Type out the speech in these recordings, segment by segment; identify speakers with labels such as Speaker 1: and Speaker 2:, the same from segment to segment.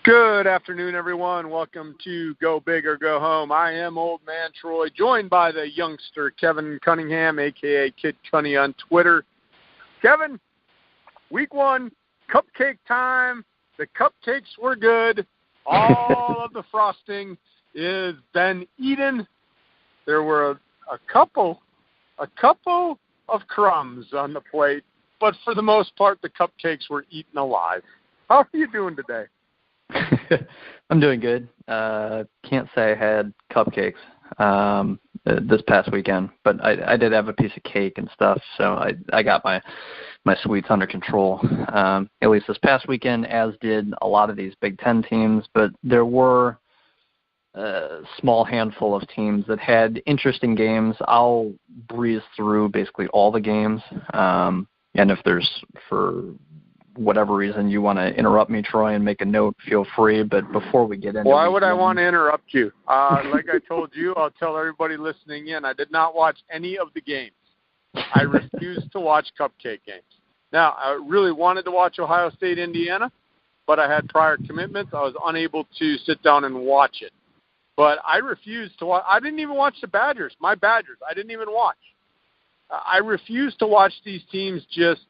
Speaker 1: Good afternoon, everyone. Welcome to Go Big or Go Home. I am Old Man Troy, joined by the youngster Kevin Cunningham, a.k.a. Kid Cunny on Twitter. Kevin, week one, cupcake time. The cupcakes were good. All of the frosting is been eaten. There were a couple of crumbs on the plate, but for the most part, the cupcakes were eaten alive. How are you doing today?
Speaker 2: I'm doing good. Can't say I had cupcakes this past weekend, but I did have a piece of cake and stuff, so I got my sweets under control, at least this past weekend, as did a lot of these Big Ten teams. But there were a small handful of teams that had interesting games. I'll breeze through basically all the games, and if there's, for whatever reason, you want to interrupt me, Troy, and make a note, feel free. But before we get into
Speaker 1: why would I want to interrupt you? Like I told you, I'll tell everybody listening in, I did not watch any of the games. I refused to watch cupcake games. Now, I really wanted to watch Ohio State, Indiana, but I had prior commitments. I was unable to sit down and watch it. But I refused to watch. I didn't even watch the Badgers. My Badgers, I didn't even watch. I refused to watch these teams just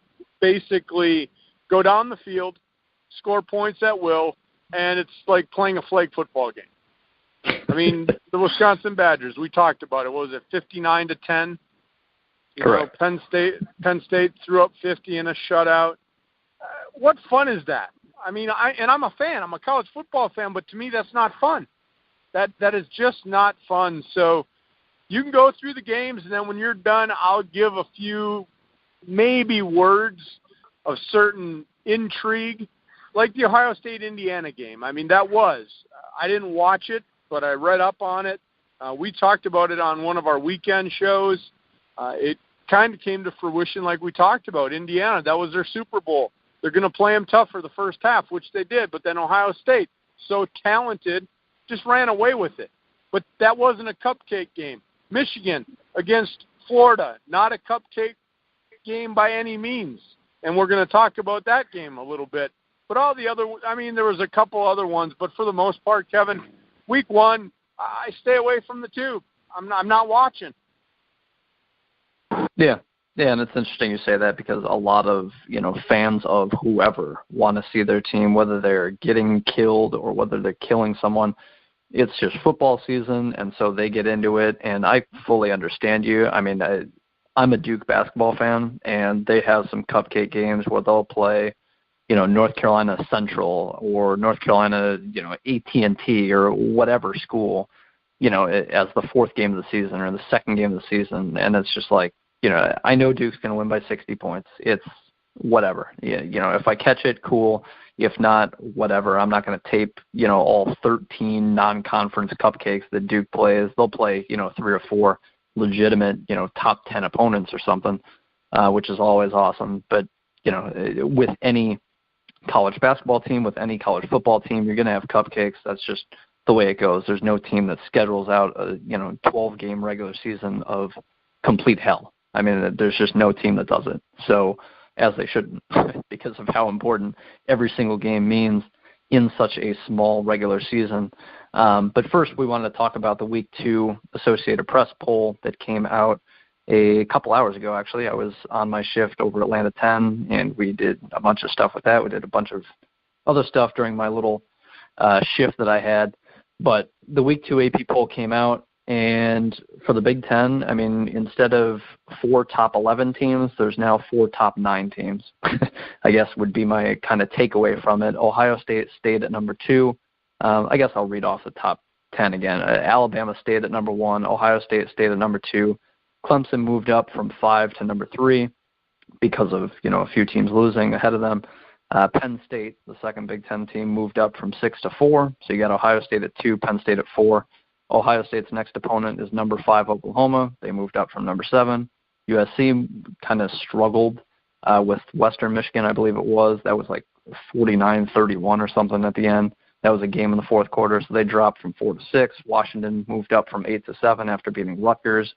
Speaker 1: basically go down the field, score points at will, and it's like playing a flag football game. I mean, the Wisconsin Badgers, we talked about it. What was it, 59-10?
Speaker 2: Correct.
Speaker 1: Penn State threw up 50 in a shutout. What fun is that? I mean, I'm a fan. I'm a college football fan, but to me, that's not fun. That is just not fun. So you can go through the games, and then when you're done, I'll give a few maybe words of certain intrigue, like the Ohio State-Indiana game. I mean, I didn't watch it, but I read up on it. We talked about it on one of our weekend shows. It kind of came to fruition like we talked about. Indiana, that was their Super Bowl. They're going to play them tough for the first half, which they did, but then Ohio State, so talented, just ran away with it. But that wasn't a cupcake game. Michigan against Florida, not a cupcake game by any means. And we're going to talk about that game a little bit. But all the other, I mean, there was a couple other ones, but for the most part, Kevin, week one, I stay away from the tube. I'm not watching.
Speaker 2: Yeah, and it's interesting you say that, because a lot of, fans of whoever want to see their team, whether they're getting killed or whether they're killing someone. It's just football season, and so they get into it, and I fully understand you. I mean, I'm a Duke basketball fan, and they have some cupcake games where they'll play, North Carolina Central or North Carolina, AT&T or whatever school, as the fourth game of the season or the second game of the season. And it's just like, I know Duke's going to win by 60 points. It's whatever. If I catch it, cool. If not, whatever. I'm not going to tape, all 13 non-conference cupcakes that Duke plays. They'll play, 3 or 4 legitimate, top 10 opponents or something, which is always awesome. But, with any college basketball team, with any college football team, you're going to have cupcakes. That's just the way it goes. There's no team that schedules out a, 12-game regular season of complete hell. I mean, there's just no team that does it. So, as they shouldn't, because of how important every single game means in such a small regular season. But first, we wanted to talk about the Week 2 Associated Press poll that came out a couple hours ago, actually. I was on my shift over Atlanta 10, and we did a bunch of stuff with that. We did a bunch of other stuff during my little shift that I had. But the Week 2 AP poll came out, and for the Big Ten, I mean, instead of 4 top 11 teams, there's now 4 top 9 teams, I guess would be my kind of takeaway from it. Ohio State stayed at number 2. I guess I'll read off the top 10 again. Alabama stayed at number 1. Ohio State stayed at number 2. Clemson moved up from 5 to number 3 because of, a few teams losing ahead of them. Penn State, the second Big Ten team, moved up from 6 to 4. So you got Ohio State at 2, Penn State at 4. Ohio State's next opponent is number 5, Oklahoma. They moved up from number 7. USC kind of struggled with Western Michigan, I believe it was. That was like 49-31 or something at the end. That was a game in the fourth quarter, so they dropped from 4 to 6. Washington moved up from 8 to 7 after beating Rutgers.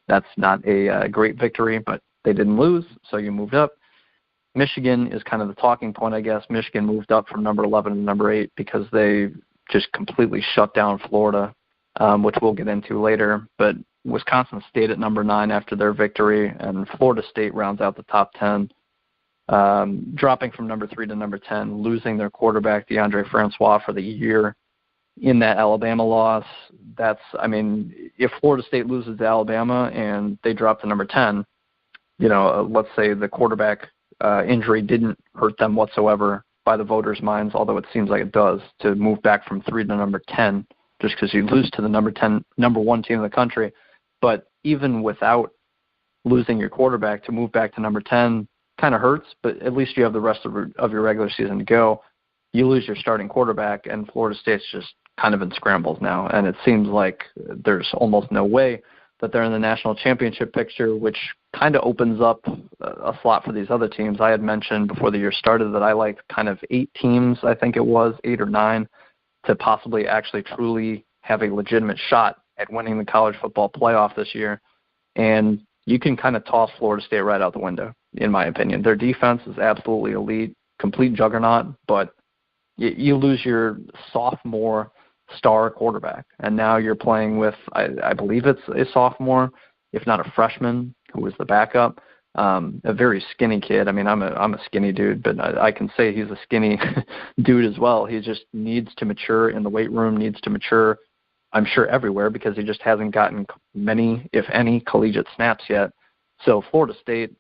Speaker 2: That's not a great victory, but they didn't lose, so you moved up. Michigan is kind of the talking point, I guess. Michigan moved up from number 11 to number 8 because they just completely shut down Florida, which we'll get into later. But Wisconsin stayed at number 9 after their victory, and Florida State rounds out the top 10, dropping from number 3 to number 10, losing their quarterback, DeAndre Francois, for the year. In that Alabama loss, if Florida State loses to Alabama and they drop to number 10, let's say the quarterback injury didn't hurt them whatsoever by the voters' minds, although it seems like it does, to move back from 3 to number 10, just because you lose to the number 1 team in the country. But even without losing your quarterback, to move back to number 10 kind of hurts, but at least you have the rest of your regular season to go. You lose your starting quarterback, and Florida State's just kind of in scrambles now, and it seems like there's almost no way that they're in the national championship picture, which kind of opens up a slot for these other teams. I had mentioned before the year started that I liked kind of 8 teams, I think it was, 8 or 9, to possibly actually truly have a legitimate shot at winning the college football playoff this year. And you can kind of toss Florida State right out the window, in my opinion. Their defense is absolutely elite, complete juggernaut, but you lose your sophomore star quarterback, and now you're playing with, I believe it's a sophomore, if not a freshman, who was the backup, a very skinny kid. I mean, I'm a skinny dude, but I can say he's a skinny dude as well. He just needs to mature in the weight room, needs to mature, I'm sure, everywhere, because he just hasn't gotten many, if any, collegiate snaps yet. So Florida State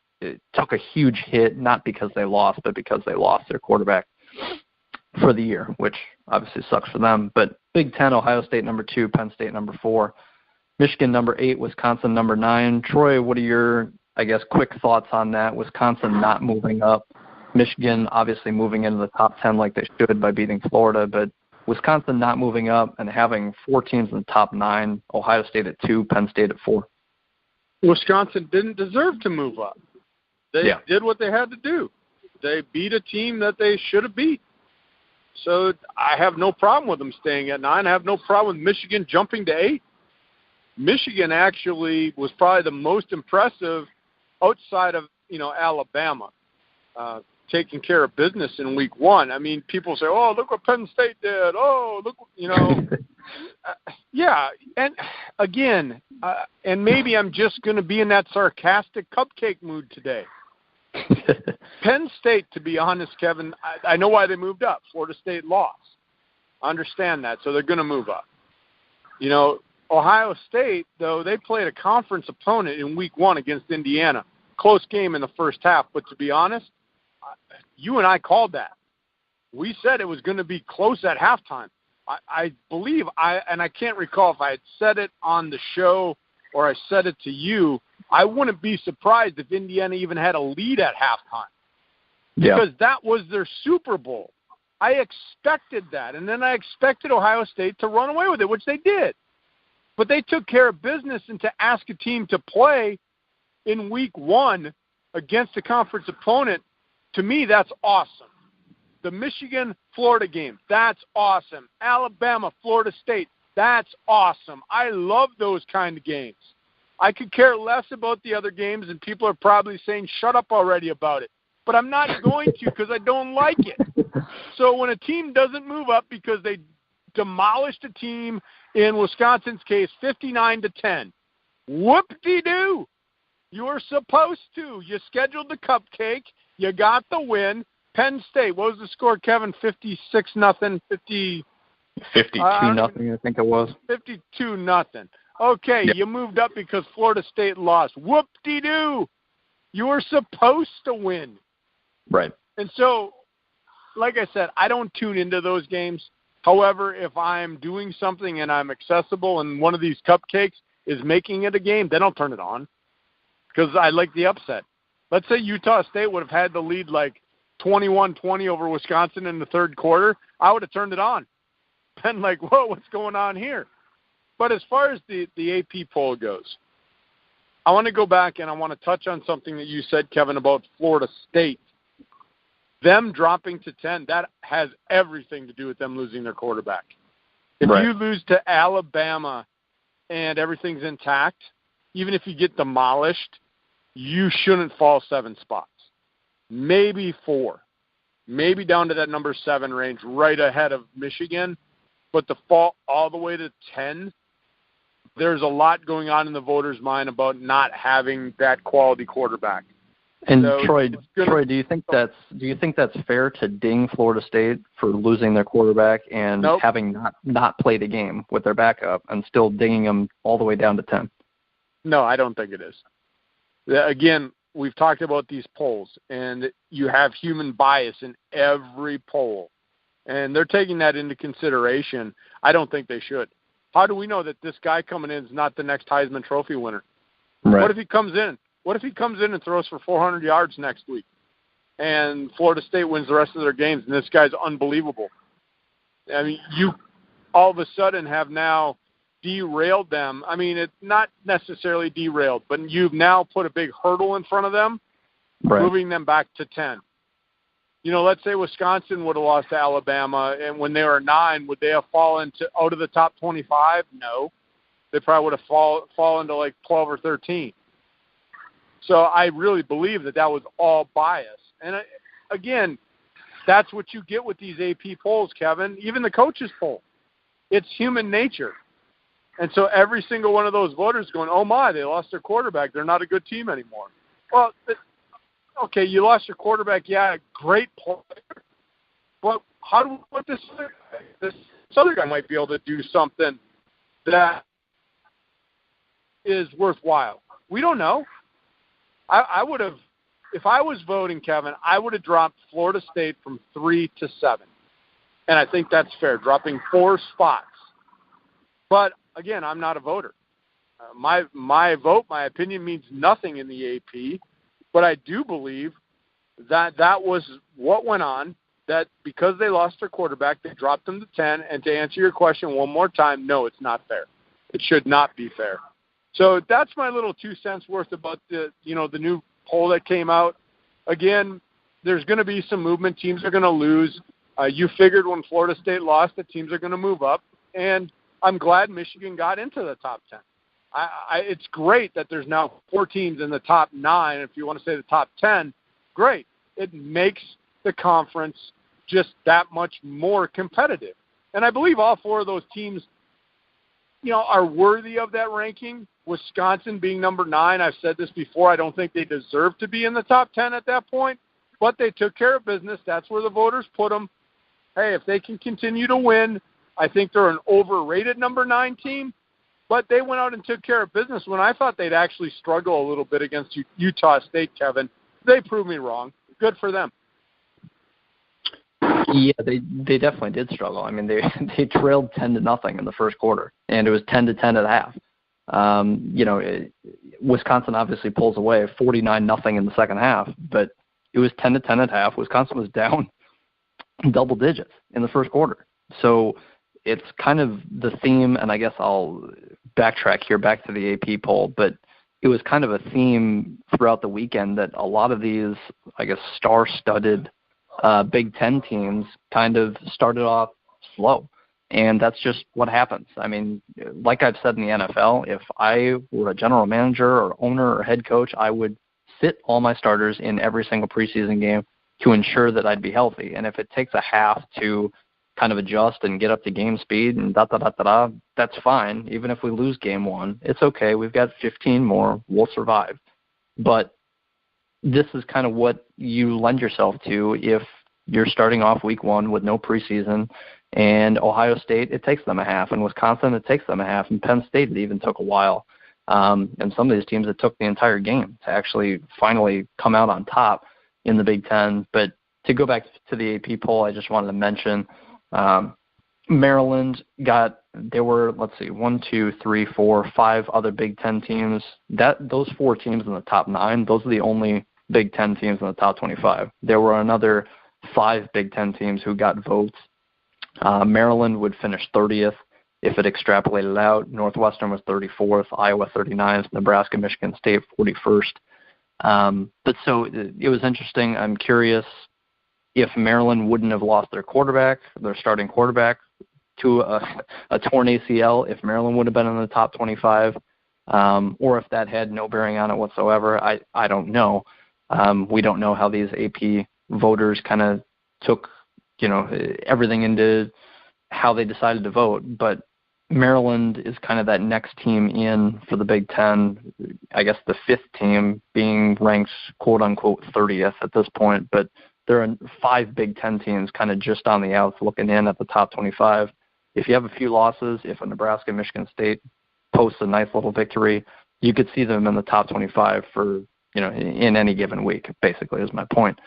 Speaker 2: took a huge hit, not because they lost, but because they lost their quarterback for the year, which obviously sucks for them. But Big Ten, Ohio State number 2, Penn State number 4, Michigan number 8, Wisconsin number 9. Troy, what are your, I guess, quick thoughts on that? Wisconsin not moving up, Michigan obviously moving into the top 10 like they should by beating Florida, but Wisconsin not moving up and having 4 teams in the top 9, Ohio State at 2, Penn State at 4.
Speaker 1: Wisconsin didn't deserve to move up. They did what they had to do. They beat a team that they should have beat. So I have no problem with them staying at 9. I have no problem with Michigan jumping to 8. Michigan actually was probably the most impressive outside of, Alabama, taking care of business in week 1. I mean, people say, oh, look what Penn State did. Oh, look, yeah. And again, and maybe I'm just going to be in that sarcastic cupcake mood today. Penn State, to be honest, Kevin, I know why they moved up. Florida State lost. I understand that, so they're going to move up. Ohio State, though, they played a conference opponent in week 1 against Indiana. Close game in the first half, but to be honest, you and I called that. We said it was going to be close at halftime. I believe, and I can't recall if I had said it on the show or I said it to you, I wouldn't be surprised if Indiana even had a lead at halftime. Because that was their Super Bowl. I expected that. And then I expected Ohio State to run away with it, which they did. But they took care of business, and to ask a team to play in week 1 against a conference opponent, to me, that's awesome. The Michigan-Florida game, that's awesome. Alabama-Florida State, that's awesome. I love those kind of games. I could care less about the other games, and people are probably saying, shut up already about it. But I'm not going to because I don't like it. So when a team doesn't move up because they demolished a team, in Wisconsin's case, 59-10, whoop-de-doo. You were supposed to. You scheduled the cupcake. You got the win. Penn State, what was the score, Kevin? 56-0? 52-0,
Speaker 2: I think it was.
Speaker 1: 52-0. Okay, You moved up because Florida State lost. Whoop-de-doo. You were supposed to win.
Speaker 2: Right.
Speaker 1: And so, like I said, I don't tune into those games. However, if I'm doing something and I'm accessible and one of these cupcakes is making it a game, then I'll turn it on because I like the upset. Let's say Utah State would have had the lead like 21-20 over Wisconsin in the third quarter. I would have turned it on. Been like, whoa, what's going on here? But as far as the AP poll goes, I want to go back and I want to touch on something that you said, Kevin, about Florida State. Them dropping to 10, that has everything to do with them losing their quarterback. If you lose to Alabama and everything's intact, even if you get demolished, you shouldn't fall 7 spots. maybe 4, maybe down to that number 7 range, right ahead of Michigan. But to fall all the way to 10, there's a lot going on in the voters' mind about not having that quality quarterback.
Speaker 2: And so, Troy, do you think that's fair to ding Florida State for losing their quarterback and
Speaker 1: Nope.
Speaker 2: having not played a game with their backup and still dinging them all the way down to 10?
Speaker 1: No, I don't think it is. Again, we've talked about these polls, and you have human bias in every poll, and they're taking that into consideration. I don't think they should. How do we know that this guy coming in is not the next Heisman Trophy winner?
Speaker 2: Right.
Speaker 1: What if he comes in? What if he comes in and throws for 400 yards next week, and Florida State wins the rest of their games, and this guy's unbelievable? I mean, you all of a sudden have now derailed them. I mean, it's not necessarily derailed, but you've now put a big hurdle in front of them,
Speaker 2: right,
Speaker 1: moving them back to 10. You know, let's say Wisconsin would have lost to Alabama, and when they were 9, would they have fallen out of the top 25? No. They probably would have fallen to like 12 or 13. So I really believe that was all bias. And again, that's what you get with these AP polls, Kevin, even the coaches poll. It's human nature. And so every single one of those voters going, oh, my, they lost their quarterback. They're not a good team anymore. Well, okay, you lost your quarterback. Yeah, great player. But what this other guy might be able to do something that is worthwhile. We don't know. I would have, if I was voting, Kevin, I would have dropped Florida State from 3 to 7. And I think that's fair, dropping 4 spots. But, again, I'm not a voter. My vote, my opinion means nothing in the AP. But I do believe that was what went on, that because they lost their quarterback, they dropped them to 10. And to answer your question one more time, no, it's not fair. It should not be fair. So that's my little 2 cents worth about the new poll that came out. Again, there's going to be some movement. Teams are going to lose. You figured when Florida State lost that teams are going to move up, and I'm glad Michigan got into the top 10. It's great that there's now 4 teams in the top 9. If you want to say the top 10, great. It makes the conference just that much more competitive. And I believe all 4 of those teams, are worthy of that ranking. Wisconsin being number 9, I've said this before, I don't think they deserve to be in the top 10 at that point, but they took care of business. That's where the voters put them. Hey, if they can continue to win, I think they're an overrated number 9 team, but they went out and took care of business when I thought they'd actually struggle a little bit against Utah State, Kevin. They proved me wrong. Good for them.
Speaker 2: Yeah, they definitely did struggle. I mean, they trailed 10-0 in the first quarter, and it was 10-10 at half. Wisconsin obviously pulls away 49-0 in the second half, but it was 10-10 at half. Wisconsin was down double digits in the first quarter. So it's kind of the theme, and I guess I'll backtrack here back to the AP poll, but it was kind of a theme throughout the weekend that a lot of these, I guess, star-studded Big Ten teams kind of started off slow. And that's just what happens. I mean, like I've said in the NFL, if I were a general manager or owner or head coach, I would sit all my starters in every single preseason game to ensure that I'd be healthy. And if it takes a half to kind of adjust and get up to game speed and that's fine. Even if we lose game 1, it's okay. We've got 15 more. We'll survive. But this is kind of what you lend yourself to if you're starting off week 1 with no preseason. And Ohio State, it takes them a half. And Wisconsin, it takes them a half. And Penn State, it even took a while. And some of these teams, it took the entire game to actually finally come out on top in the Big Ten. But to go back to the AP poll, I just wanted to mention Maryland there were, 5 other Big Ten teams. Those 4 teams in the top 9, those are the only Big Ten teams in the top 25. There were another 5 Big Ten teams who got votes. Maryland would finish 30th if it extrapolated out. Northwestern was 34th, Iowa 39th, Nebraska, Michigan State 41st. But so it was interesting. I'm curious if Maryland wouldn't have lost their starting quarterback, to a torn ACL, if Maryland would have been in the top 25, or if that had no bearing on it whatsoever. I don't know. We don't know how these AP voters kind of took, everything into how they decided to vote. But Maryland is kind of that next team in for the Big Ten. I guess the fifth team being ranked quote unquote 30th at this point, but there are 5 Big Ten teams kind of just on the outs looking in at the top 25. If you have a few losses, if a Nebraska, Michigan State posts a nice little victory, you could see them in the top 25 for, in any given week, basically, is my point.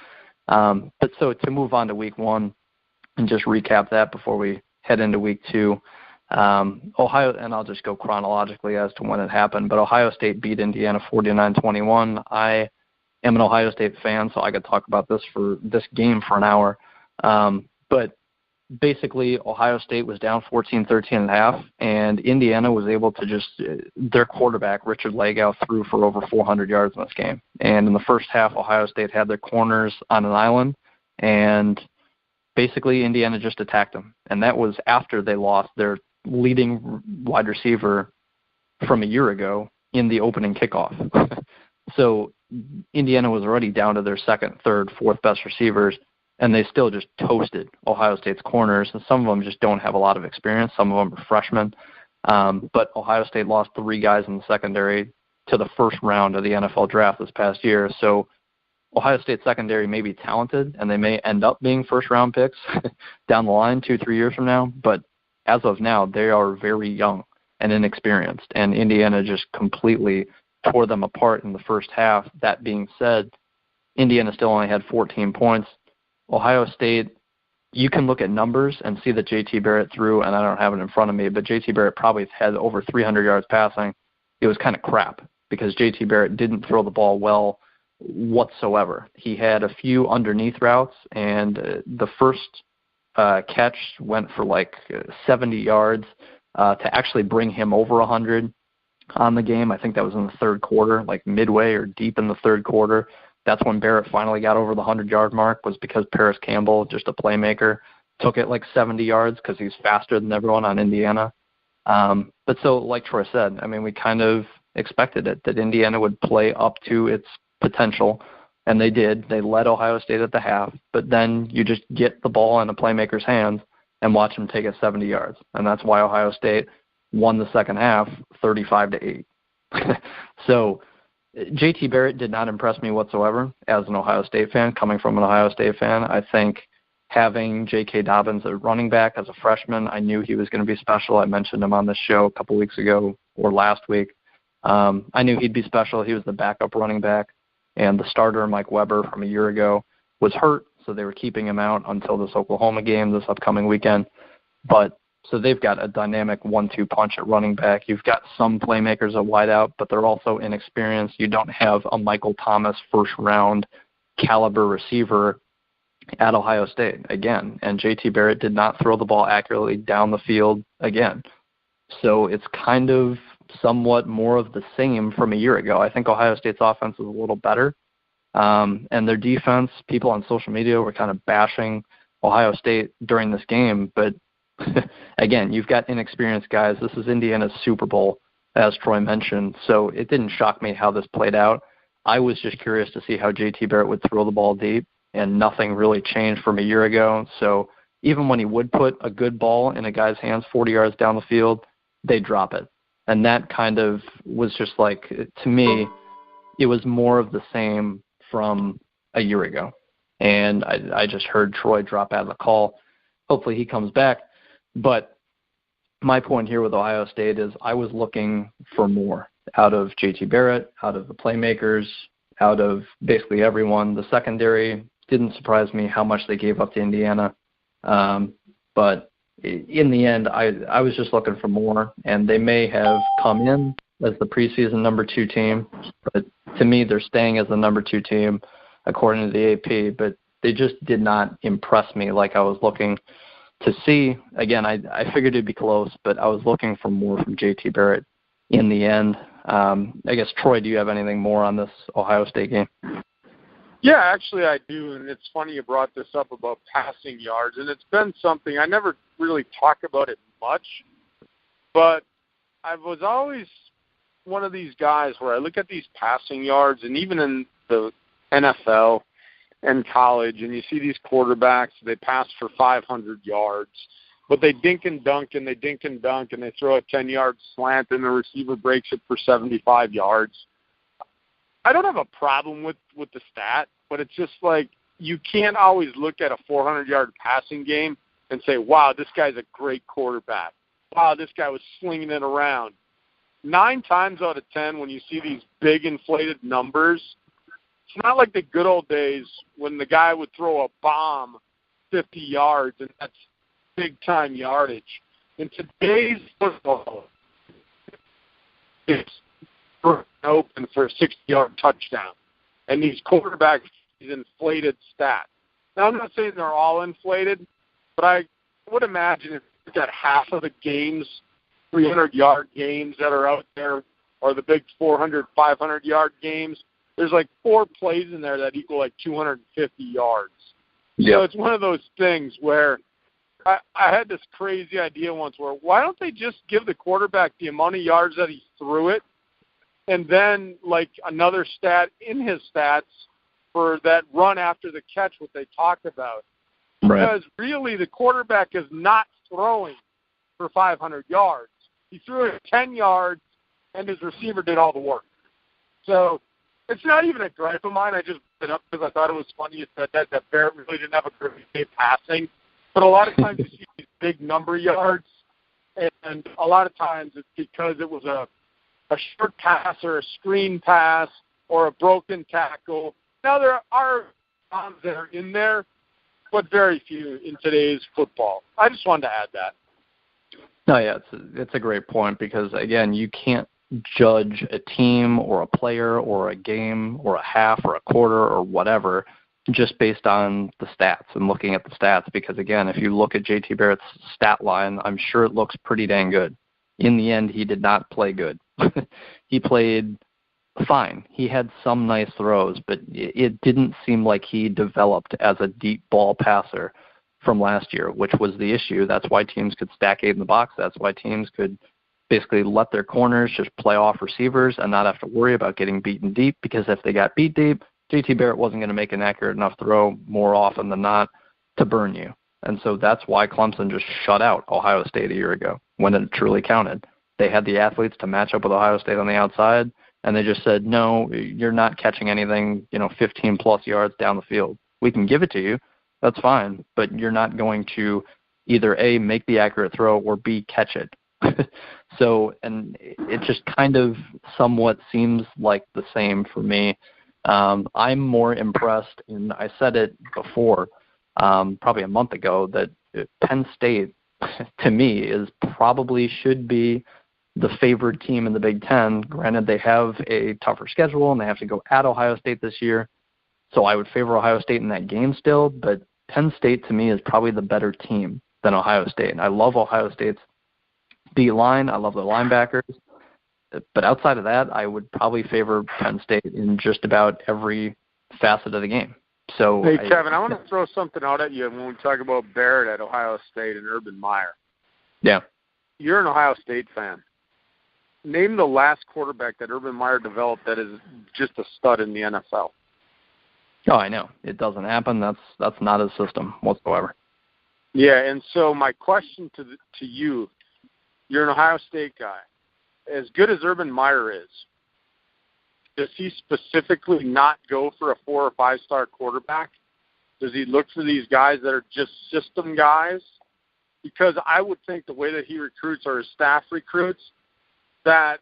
Speaker 2: But so to move on to week 1 and just recap that before we head into week 2, Ohio, and I'll just go chronologically as to when it happened, but Ohio State beat Indiana 49-21. I am an Ohio State fan, so I could talk about this game for an hour. But basically, Ohio State was down 14-13.5, and Indiana was able to their quarterback, Richard Lagow, threw for over 400 yards in this game. And in the first half, Ohio State had their corners on an island, and basically Indiana just attacked them. And that was after they lost their leading wide receiver from a year ago in the opening kickoff. So Indiana was already down to their second, third, fourth best receivers, and they still just toasted Ohio State's corners. And some of them just don't have a lot of experience. Some of them are freshmen. But Ohio State lost 3 guys in the secondary to the first round of the NFL draft this past year. So Ohio State secondary may be talented, and they may end up being first-round picks down the line 2-3 years from now. But as of now, they are very young and inexperienced, and Indiana just completely tore them apart in the first half. That being said, Indiana still only had 14 points. Ohio State, you can look at numbers and see that J.T. Barrett threw, and I don't have it in front of me, but J.T. Barrett probably had over 300 yards passing. It was kind of crap because J.T. Barrett didn't throw the ball well whatsoever. He had a few underneath routes, and the first catch went for like 70 yards to actually bring him over 100 on the game. I think that was in the third quarter, like midway or deep in the third quarter. That's when Barrett finally got over the 100-yard mark, was because Paris Campbell, just a playmaker, took it like 70 yards because he's faster than everyone on Indiana. But so, like Troy said, I mean, we kind of expected it, that Indiana would play up to its potential, and they did. They led Ohio State at the half, but then you just get the ball in a playmaker's hands and watch him take it 70 yards. And that's why Ohio State won the second half 35-8. So J.T. Barrett did not impress me whatsoever as an Ohio State fan, coming from an Ohio State fan. I think having J.K. Dobbins at running back as a freshman, I knew he was going to be special. I mentioned him on this show a couple weeks ago or last week. I knew he'd be special. He was the backup running back, and the starter, Mike Weber, from a year ago was hurt, so they were keeping him out until this Oklahoma game this upcoming weekend. But so they've got a dynamic 1-2 punch at running back. You've got some playmakers at wideout, but they're also inexperienced. You don't have a Michael Thomas first-round caliber receiver at Ohio State again. And J.T. Barrett did not throw the ball accurately down the field again. So it's kind of somewhat more of the same from a year ago. I think Ohio State's offense is a little better. And their defense, people on social media were kind of bashing Ohio State during this game, but again, you've got inexperienced guys. This is Indiana's Super Bowl, as Troy mentioned, so it didn't shock me how this played out. I was just curious to see how J.T. Barrett would throw the ball deep, and nothing really changed from a year ago. So even when he would put a good ball in a guy's hands 40 yards down the field, they'd drop it. And that kind of was just like, to me, it was more of the same from a year ago. And I just heard Troy drop out of the call. Hopefully he comes back. But my point here with Ohio State is I was looking for more out of J.T. Barrett, out of the playmakers, out of basically everyone. The secondary didn't surprise me how much they gave up to Indiana. But in the end, I was just looking for more, and they may have come in as the preseason number 2 team. But to me, they're staying as the number 2 team, according to the AP. But they just did not impress me like I was looking to see. Again, I figured it'd be close, but I was looking for more from J.T. Barrett in the end. I guess, Troy, do you have anything more on this Ohio State game?
Speaker 1: Yeah, actually I do, and it's funny you brought this up about passing yards, and it's been something I never really talk about it much, but I was always one of these guys where I look at these passing yards, and even in the NFL and college, and you see these quarterbacks, they pass for 500 yards, but they dink and dunk and they dink and dunk and they throw a 10-yard slant and the receiver breaks it for 75 yards. I don't have a problem with the stat, but it's just like you can't always look at a 400-yard passing game and say, wow, this guy's a great quarterback. Wow, this guy was slinging it around. 9 times out of 10, when you see these big inflated numbers, it's not like the good old days when the guy would throw a bomb 50 yards, and that's big-time yardage. In today's football, it's open for a 60-yard touchdown. And these quarterbacks, these inflated stats. Now, I'm not saying they're all inflated, but I would imagine if you look at half of the games, 300-yard games that are out there, or the big 400, 500-yard games, there's like 4 plays in there that equal like 250 yards. Yep. So it's one of those things where I had this crazy idea once where why don't they just give the quarterback the amount of yards that he threw it, and then like another stat in his stats for that run after the catch, what they talked about. Right. Because really the quarterback is not throwing for 500 yards. He threw it 10 yards, and his receiver did all the work. So it's not even a gripe of mine. I just put it up because I thought it was funny you said that Barrett really didn't have a great day passing. But a lot of times you see these big number yards, and a lot of times it's because it was a short pass or a screen pass or a broken tackle. Now, there are bombs that are in there, but very few in today's football. I just wanted to add that.
Speaker 2: No, yeah, it's a great point because, again, you can't judge a team or a player or a game or a half or a quarter or whatever just based on the stats and looking at the stats because, again, if you look at J.T. Barrett's stat line, I'm sure it looks pretty dang good. In the end, he did not play good. He played fine. He had some nice throws, but it didn't seem like he developed as a deep ball passer from last year, which was the issue. That's why teams could stack 8 in the box. That's why teams could basically let their corners just play off receivers and not have to worry about getting beaten deep, because if they got beat deep, J.T. Barrett wasn't going to make an accurate enough throw more often than not to burn you. And so that's why Clemson just shut out Ohio State a year ago when it truly counted. They had the athletes to match up with Ohio State on the outside, and they just said, no, you're not catching anything, 15-plus yards down the field. We can give it to you. That's fine, but you're not going to either A, make the accurate throw, or B, catch it. So, and it just kind of somewhat seems like the same for me. I'm more impressed, and I said it before, probably a month ago, that Penn State, to me, is probably should be the favored team in the Big Ten. Granted, they have a tougher schedule, and they have to go at Ohio State this year. So I would favor Ohio State in that game still, but Penn State, to me, is probably the better team than Ohio State. And I love Ohio State's D-line. I love their linebackers. But outside of that, I would probably favor Penn State in just about every facet of the game. So,
Speaker 1: hey, Kevin, I want to throw something out at you when we talk about Barrett at Ohio State and Urban Meyer.
Speaker 2: Yeah.
Speaker 1: You're an Ohio State fan. Name the last quarterback that Urban Meyer developed that is just a stud in the NFL.
Speaker 2: Oh, I know. It doesn't happen. That's not his system whatsoever.
Speaker 1: Yeah, and so my question to you, you're an Ohio State guy. As good as Urban Meyer is, does he specifically not go for a 4- or 5-star quarterback? Does he look for these guys that are just system guys? Because I would think the way that he recruits or his staff recruits, that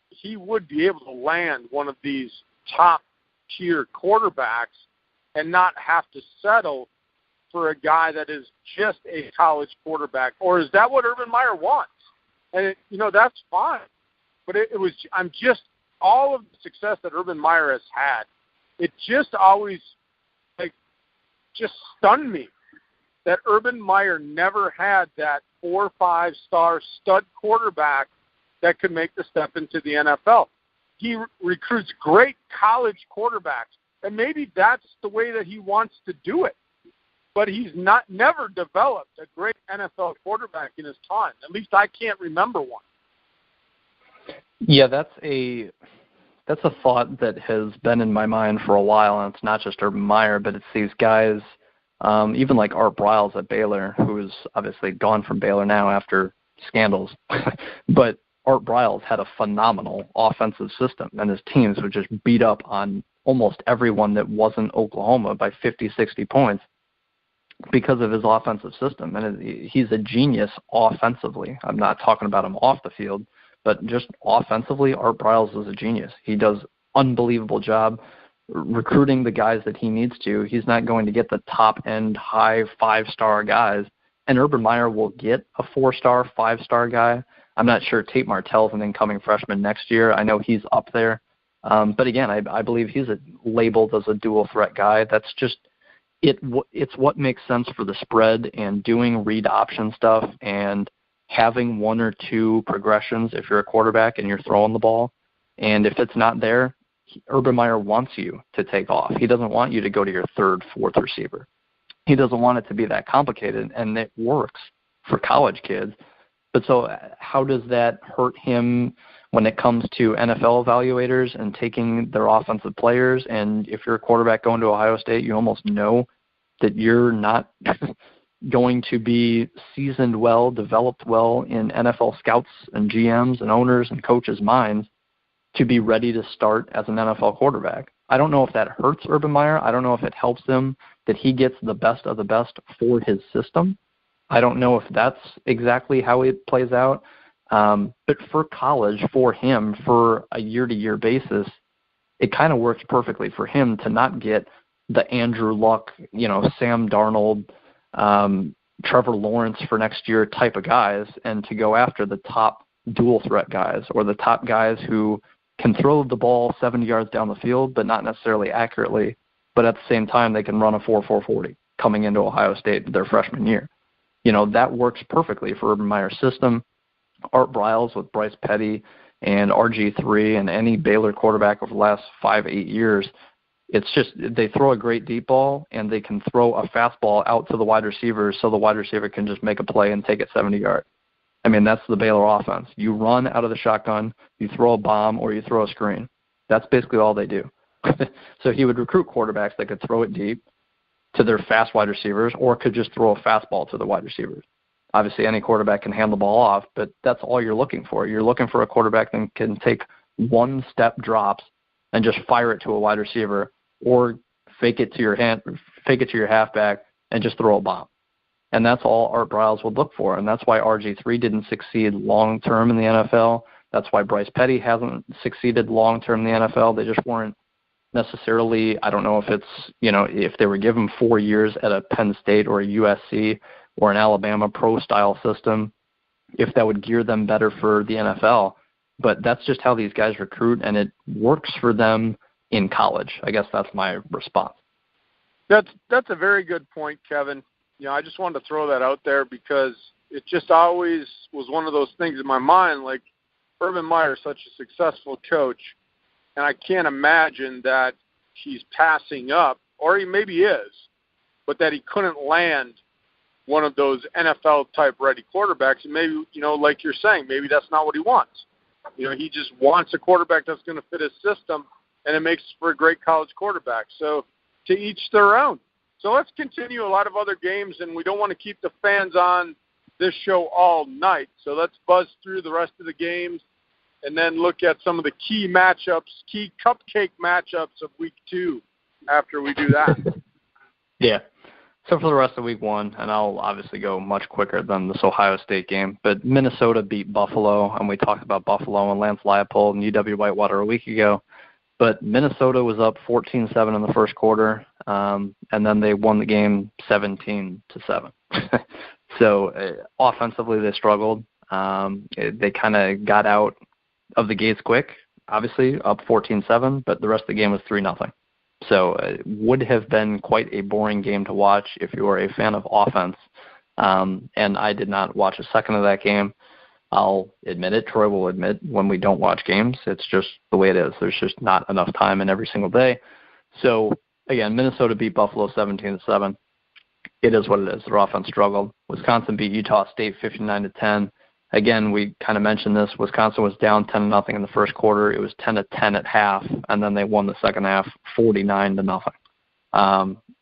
Speaker 1: he would be able to land one of these top-tier quarterbacks and not have to settle for a guy that is just a college quarterback. Or is that what Urban Meyer wants? And, that's fine. But I'm just, all of the success that Urban Meyer has had, it just always, just stunned me that Urban Meyer never had that 4- or 5-star stud quarterback that could make the step into the NFL. He recruits great college quarterbacks, and maybe that's the way that he wants to do it. But he's never developed a great NFL quarterback in his time. At least I can't remember one.
Speaker 2: Yeah, that's a that's a thought that has been in my mind for a while, and it's not just Urban Meyer, but it's these guys, even like Art Briles at Baylor, who's obviously gone from Baylor now after scandals. But Art Briles had a phenomenal offensive system, and his teams would just beat up on almost everyone that wasn't Oklahoma by 50, 60 points because of his offensive system. And he's a genius offensively. I'm not talking about him off the field, but just offensively, Art Briles is a genius. He does unbelievable job recruiting the guys that he needs to. He's not going to get the top-end, high 5-star guys, and Urban Meyer will get a 4-star, 5-star guy. I'm not sure Tate Martell's an incoming freshman next year. I know he's up there. But again, I believe he's labeled as a dual-threat guy. That's just it's what makes sense for the spread and doing read option stuff and having 1 or 2 progressions if you're a quarterback and you're throwing the ball. And if it's not there, Urban Meyer wants you to take off. He doesn't want you to go to your 3rd, 4th receiver. He doesn't want it to be that complicated, and it works for college kids. But so how does that hurt him when it comes to NFL evaluators and taking their offensive players? And if you're a quarterback going to Ohio State, you almost know that you're not going to be seasoned well, developed well in NFL scouts and GMs and owners and coaches' minds to be ready to start as an NFL quarterback. I don't know if that hurts Urban Meyer. I don't know if it helps him that he gets the best of the best for his system. I don't know if that's exactly how it plays out. But for college, for him, for a year-to-year basis, it kind of works perfectly for him to not get the Andrew Luck, Sam Darnold, Trevor Lawrence for next year type of guys, and to go after the top dual-threat guys or the top guys who can throw the ball 70 yards down the field, but not necessarily accurately, but at the same time they can run a 4.40 coming into Ohio State their freshman year. That works perfectly for Urban Meyer's system. Art Briles with Bryce Petty and RG3 and any Baylor quarterback over the last 5-8 years, it's just they throw a great deep ball and they can throw a fastball out to the wide receivers so the wide receiver can just make a play and take it 70 yards. I mean, that's the Baylor offense. You run out of the shotgun, you throw a bomb, or you throw a screen. That's basically all they do. So he would recruit quarterbacks that could throw it deep to their fast wide receivers or could just throw a fastball to the wide receivers. Obviously, any quarterback can hand the ball off, but that's all you're looking for. You're looking for a quarterback that can take one-step drops and just fire it to a wide receiver or fake it to your halfback and just throw a bomb. And that's all Art Briles would look for, and that's why RG3 didn't succeed long-term in the NFL. That's why Bryce Petty hasn't succeeded long-term in the NFL. They just weren't necessarily, I don't know if it's, if they were given 4 years at a Penn State or a USC or an Alabama pro-style system, if that would gear them better for the NFL. But that's just how these guys recruit, and it works for them in college. I guess that's my response.
Speaker 1: That's a very good point, Kevin. I just wanted to throw that out there because it just always was one of those things in my mind, like Urban Meyer is such a successful coach, and I can't imagine that he's passing up, or he maybe is, but that he couldn't land one of those NFL-type ready quarterbacks. And maybe, like you're saying, maybe that's not what he wants. He just wants a quarterback that's going to fit his system, and it makes for a great college quarterback. So to each their own. So let's continue a lot of other games, and we don't want to keep the fans on this show all night. So let's buzz through the rest of the games and then look at some of the key matchups, key cupcake matchups of week 2 after we do that.
Speaker 2: Yeah. So for the rest of week 1, and I'll obviously go much quicker than this Ohio State game, but Minnesota beat Buffalo, and we talked about Buffalo and Lance Leipold and UW Whitewater a week ago. But Minnesota was up 14-7 in the first quarter, and then they won the game 17-7. So offensively, they struggled. They kind of got out of the gates quick, obviously, up 14-7, but the rest of the game was 3-0. So it would have been quite a boring game to watch if you were a fan of offense. And I did not watch a second of that game. I'll admit it. Troy will admit when we don't watch games. It's just the way it is. There's just not enough time in every single day. So, again, Minnesota beat Buffalo 17-7. It is what it is. Their offense struggled. Wisconsin beat Utah State 59-10. again, we kind of mentioned this. Wisconsin was down 10-0 in the first quarter. It was 10-10 at half, and then they won the second half 49-0.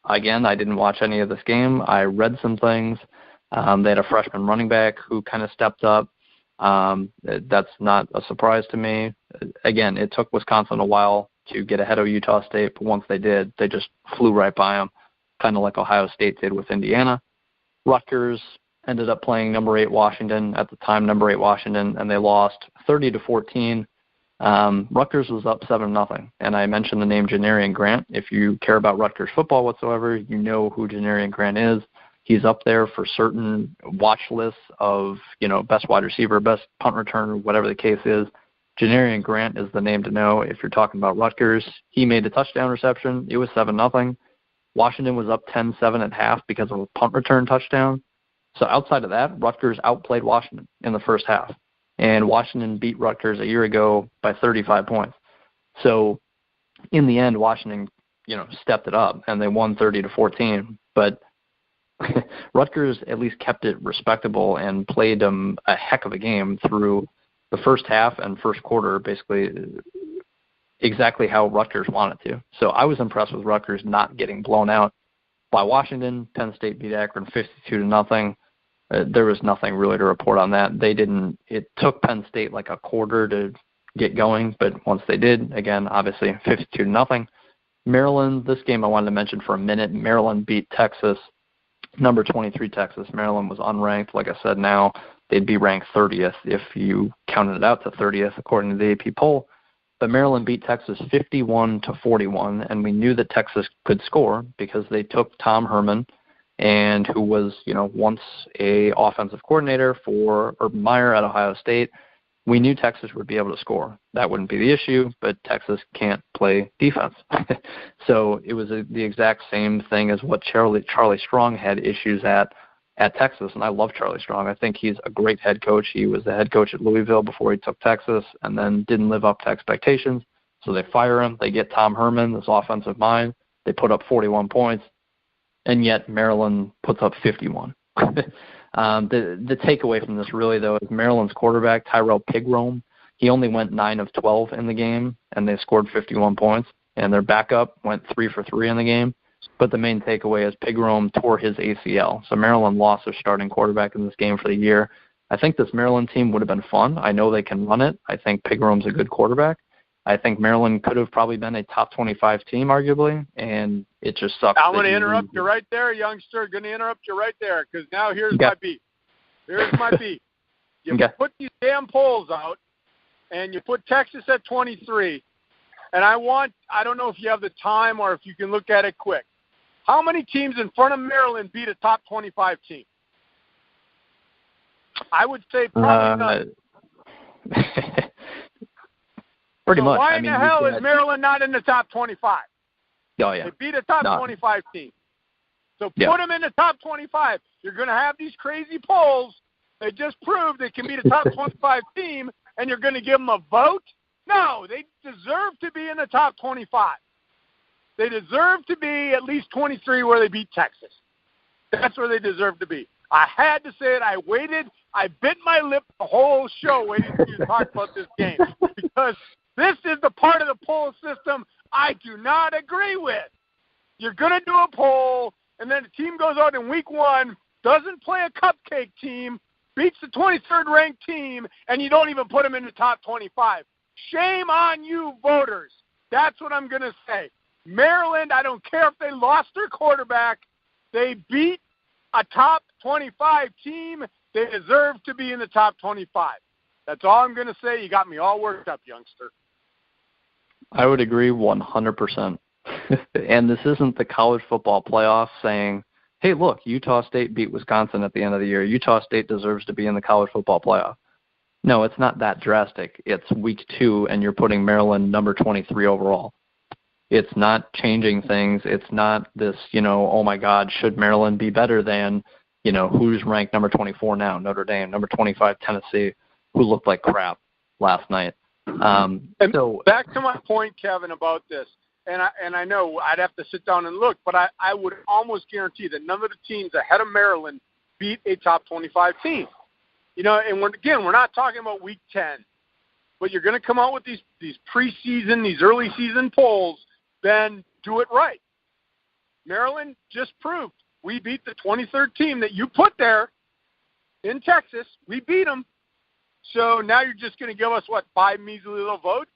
Speaker 2: Again, I didn't watch any of this game. I read some things. They had a freshman running back who kind of stepped up. That's not a surprise to me. Again, it took Wisconsin a while to get ahead of Utah State, but once they did, they just flew right by them, kind of like Ohio State did with Indiana. Rutgers ended up playing number 8 Washington, at the time number 8 Washington, and they lost 30-14. Rutgers was up 7-0, and I mentioned the name Janarian Grant. If you care about Rutgers football whatsoever, you know who Janarian Grant is. He's up there for certain watch lists of, best wide receiver, best punt returner, whatever the case is. Janarian Grant is the name to know if you're talking about Rutgers. He made a touchdown reception. It was 7-0. Washington was up 10-7 at half because of a punt return touchdown. So outside of that, Rutgers outplayed Washington in the first half. And Washington beat Rutgers a year ago by 35 points. So in the end, Washington, stepped it up, and they won 30-14. But Rutgers at least kept it respectable and played them a heck of a game through the first half and first quarter, basically exactly how Rutgers wanted to. So I was impressed with Rutgers not getting blown out by Washington. Penn State beat Akron 52-0. There was nothing really to report on that. It took Penn State like a quarter to get going, but once they did, again, obviously 52-0. Maryland, this game I wanted to mention for a minute. Maryland beat Texas, number 23 Texas. Maryland was unranked. Like I said, now they'd be ranked 30th if you counted it out to 30th according to the AP poll. But Maryland beat Texas 51-41, and we knew that Texas could score because they took Tom Herman, and who was, once a offensive coordinator for Urban Meyer at Ohio State. We knew Texas would be able to score. That wouldn't be the issue, but Texas can't play defense. So it was the exact same thing as what Charlie Strong had issues at Texas, and I love Charlie Strong. I think he's a great head coach. He was the head coach at Louisville before he took Texas and then didn't live up to expectations. So they fire him. They get Tom Herman, this offensive mind. They put up 41 points. And yet Maryland puts up 51. The takeaway from this really, though, is Maryland's quarterback, Tyrell Pigrome. He only went 9 of 12 in the game, and they scored 51 points. And their backup went 3 for 3 in the game. But the main takeaway is Pigrome tore his ACL. So Maryland lost their starting quarterback in this game for the year. I think this Maryland team would have been fun. I know they can run it. I think Pigrome's a good quarterback. I think Maryland could have probably been a top 25 team, arguably, and it just sucks.
Speaker 1: I'm going to interrupt you right there, youngster. Going to interrupt you right there because now here's my beef. Here's my beef. You put these damn polls out, and you put Texas at 23, and I don't know if you have the time or if you can look at it quick. How many teams in front of Maryland beat a top 25 team? I would say probably none. Pretty much. Why in the hell is Maryland not in the top 25?
Speaker 2: Oh, yeah.
Speaker 1: They beat a top 25 team. So put them in the top 25. You're going to have these crazy polls. They just proved they can beat a top 25 team, and you're going to give them a vote? No, they deserve to be in the top 25. They deserve to be at least 23 where they beat Texas. That's where they deserve to be. I had to say it. I waited. I bit my lip the whole show waiting for you to talk about this game because this is the part of the poll system I do not agree with. You're going to do a poll, and then the team goes out in week 1, doesn't play a cupcake team, beats the 23rd ranked team, and you don't even put them in the top 25. Shame on you, voters. That's what I'm going to say. Maryland, I don't care if they lost their quarterback. They beat a top 25 team. They deserve to be in the top 25. That's all I'm going to say. You got me all worked up, youngster.
Speaker 2: I would agree 100%. And this isn't the college football playoff saying, hey, look, Utah State beat Wisconsin at the end of the year. Utah State deserves to be in the college football playoff. No, it's not that drastic. It's week 2, and you're putting Maryland number 23 overall. It's not changing things. It's not this, oh, my God, should Maryland be better than, who's ranked number 24 now, Notre Dame, number 25, Tennessee, who looked like crap last night.
Speaker 1: So back to my point, Kevin, about this, and I know I'd have to sit down and look, but I would almost guarantee that none of the teams ahead of Maryland beat a top 25 team. And we're not talking about week 10, but you're going to come out with these preseason, these early season polls, then do it right. Maryland just proved we beat the 23rd team that you put there in Texas. We beat them. So now you're just going to give us, 5 measly little votes?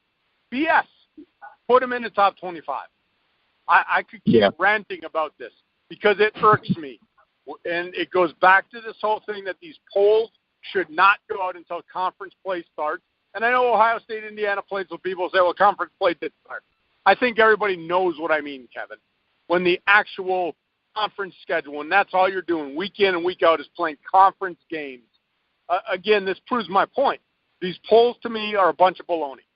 Speaker 1: BS. Put them in the top 25. I could keep ranting about this because it irks me. And it goes back to this whole thing that these polls should not go out until conference play starts. And I know Ohio State, Indiana plays, so people say, well, conference play did start. I think everybody knows what I mean, Kevin. When the actual conference schedule, and that's all you're doing week in and week out, is playing conference games. Again, this proves my point. These polls, to me, are a bunch of baloney.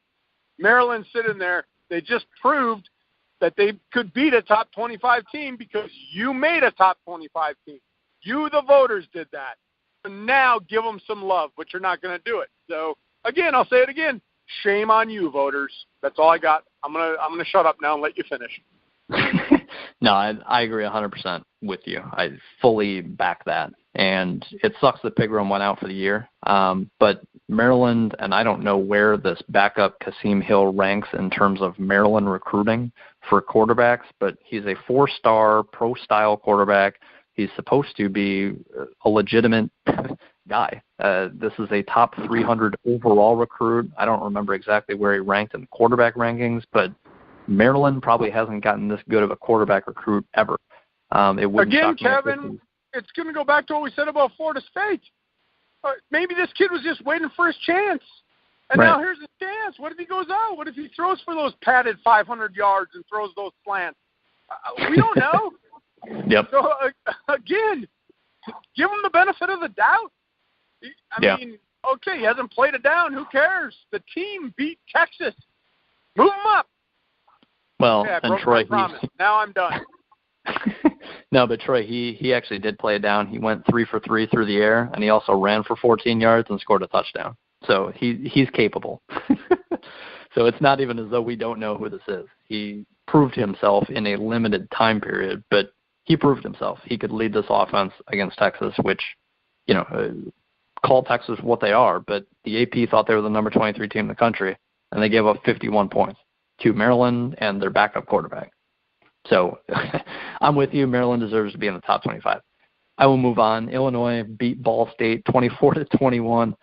Speaker 1: Maryland sitting there, they just proved that they could beat a top 25 team because you made a top 25 team. You, the voters, did that. And now give them some love, but you're not going to do it. So, again, I'll say it again. Shame on you, voters. That's all I got. I'm gonna shut up now and let you finish.
Speaker 2: No, I agree 100% with you. I fully back that. And it sucks that Pigram went out for the year. But Maryland, and I don't know where this backup Kasim Hill ranks in terms of Maryland recruiting for quarterbacks, but he's a 4-star pro-style quarterback. He's supposed to be a legitimate guy. This is a top 300 overall recruit. I don't remember exactly where he ranked in the quarterback rankings, but Maryland probably hasn't gotten this good of a quarterback recruit ever.
Speaker 1: Again, Kevin, it's going to go back to what we said about Florida State. Maybe this kid was just waiting for his chance. And now here's his chance. What if he goes out? What if he throws for those padded 500 yards and throws those slants? We don't know.
Speaker 2: Yep.
Speaker 1: So, again, give him the benefit of the doubt. I mean, okay, he hasn't played it down. Who cares? The team beat Texas. Move him up.
Speaker 2: Well,
Speaker 1: okay,
Speaker 2: and Troy,
Speaker 1: now I'm done.
Speaker 2: No, but Troy, he actually did play it down. He went 3 for 3 through the air, and he also ran for 14 yards and scored a touchdown. So he's capable. So it's not even as though we don't know who this is. He proved himself in a limited time period, but he proved himself. He could lead this offense against Texas, which, call Texas what they are, but the AP thought they were the number 23 team in the country, and they gave up 51 points to Maryland and their backup quarterback. So I'm with you. Maryland deserves to be in the top 25. I will move on. Illinois beat Ball State 24-21.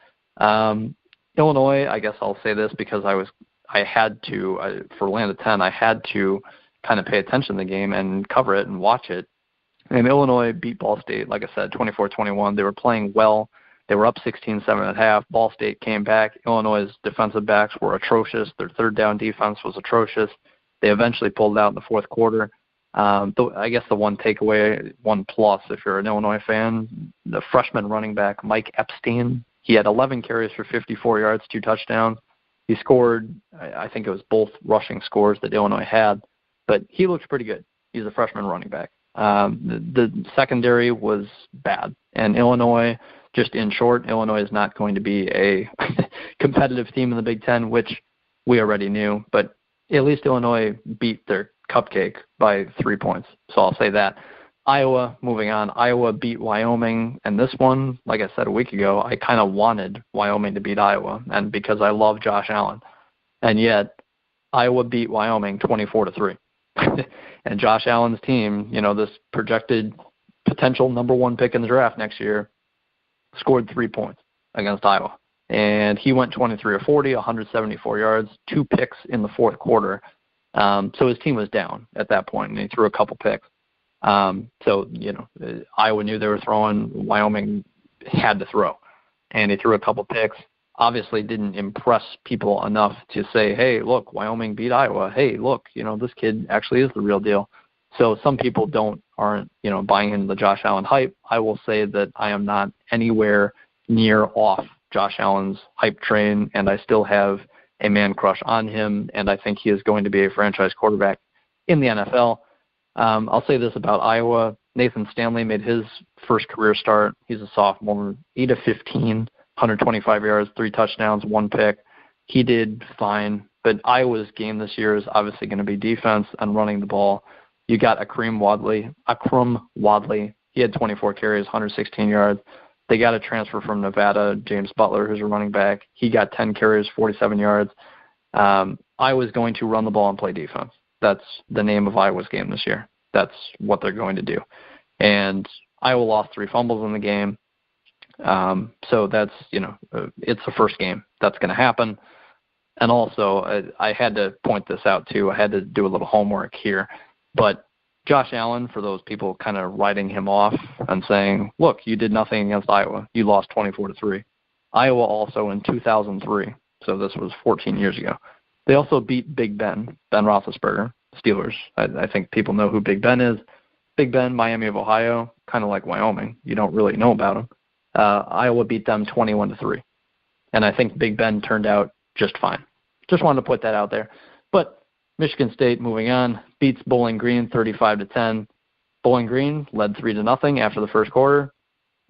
Speaker 2: Illinois, I guess I'll say this because I had to, for Land of 10, I had to kind of pay attention to the game and cover it and watch it. And Illinois beat Ball State, like I said, 24-21. They were playing well. They were up 16-7 at half. Ball State came back. Illinois' defensive backs were atrocious. Their third down defense was atrocious. They eventually pulled out in the fourth quarter. I guess the one takeaway, one plus, if you're an Illinois fan, the freshman running back, Mike Epstein, he had 11 carries for 54 yards, 2 touchdowns. He scored, I think it was both rushing scores that Illinois had, but he looked pretty good. He's a freshman running back. The secondary was bad. And Illinois, just in short, Illinois is not going to be a competitive team in the Big Ten, which we already knew, but at least Illinois beat their cupcake by 3 points. So I'll say that. Iowa, moving on. Iowa beat Wyoming, and this one, like I said a week ago, I kind of wanted Wyoming to beat Iowa, and because I love Josh Allen. And yet, Iowa beat Wyoming 24-3. And Josh Allen's team, this projected potential number 1 pick in the draft next year, scored 3 points against Iowa. And he went 23 of 40, 174 yards, 2 picks in the fourth quarter. So his team was down at that point, and he threw a couple picks. So, Iowa knew they were throwing. Wyoming had to throw. And he threw a couple picks. Obviously didn't impress people enough to say, hey, look, Wyoming beat Iowa. Hey, look, this kid actually is the real deal. So some people aren't buying into the Josh Allen hype. I will say that I am not anywhere near off Josh Allen's hype train, and I still have a man crush on him, and I think he is going to be a franchise quarterback in the NFL. I'll say this about Iowa. Nathan Stanley made his first career start. He's a sophomore, 8 of 15, 125 yards, 3 touchdowns, 1 pick. He did fine, but Iowa's game this year is obviously going to be defense and running the ball. You got Akrum Wadley. He had 24 carries, 116 yards. They got a transfer from Nevada, James Butler, who's a running back. He got 10 carries, 47 yards. Iowa's going to run the ball and play defense. That's the name of Iowa's game this year. That's what they're going to do. And Iowa lost 3 fumbles in the game. So that's, it's the first game. That's going to happen. And also, I had to point this out, too. I had to do a little homework here. But Josh Allen, for those people kind of writing him off and saying, look, you did nothing against Iowa. You lost 24-3. Iowa also in 2003, so this was 14 years ago, they also beat Big Ben Roethlisberger, Steelers. I think people know who Big Ben is. Big Ben, Miami of Ohio, kind of like Wyoming. You don't really know about him. Iowa beat them 21-3. And I think Big Ben turned out just fine. Just wanted to put that out there. But Michigan State, moving on, beats Bowling Green 35-10. Bowling Green led 3-0 after the first quarter,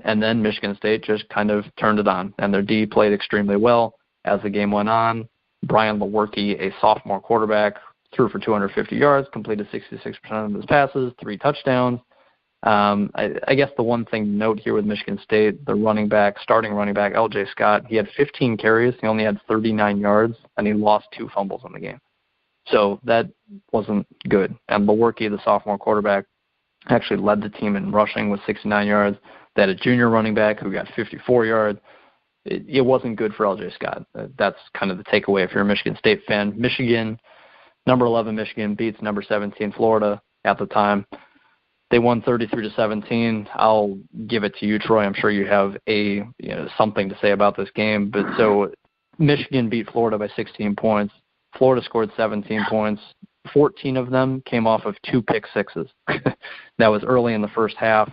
Speaker 2: and then Michigan State just kind of turned it on, and their D played extremely well as the game went on. Brian Lewerke, a sophomore quarterback, threw for 250 yards, completed 66% of his passes, 3 touchdowns. I guess the one thing to note here with Michigan State, the starting running back, L.J. Scott, he had 15 carries. He only had 39 yards, and he lost 2 fumbles in the game. So that wasn't good. And Lewerke, the sophomore quarterback, actually led the team in rushing with 69 yards. They had a junior running back who got 54 yards. It wasn't good for L.J. Scott. That's kind of the takeaway if you're a Michigan State fan. Michigan, number 11 Michigan beats number 17 Florida at the time. They won 33-17. I'll give it to you, Troy. I'm sure you have something to say about this game. But so Michigan beat Florida by 16 points. Florida scored 17 points. 14 of them came off of 2 pick sixes. That was early in the first half.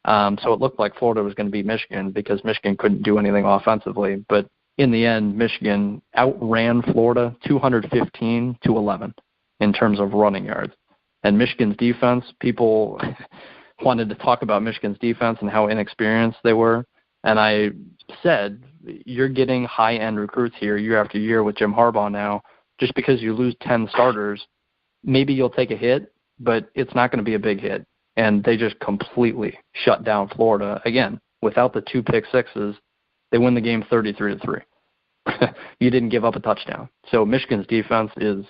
Speaker 2: So it looked like Florida was going to beat Michigan because Michigan couldn't do anything offensively. But in the end, Michigan outran Florida 215-11 in terms of running yards. And Michigan's defense, people wanted to talk about Michigan's defense and how inexperienced they were. And I said, you're getting high-end recruits here year after year with Jim Harbaugh now. Just because you lose 10 starters, maybe you'll take a hit, but it's not going to be a big hit. And they just completely shut down Florida. Again, without the 2 pick sixes, they win the game 33-3. You didn't give up a touchdown. So Michigan's defense is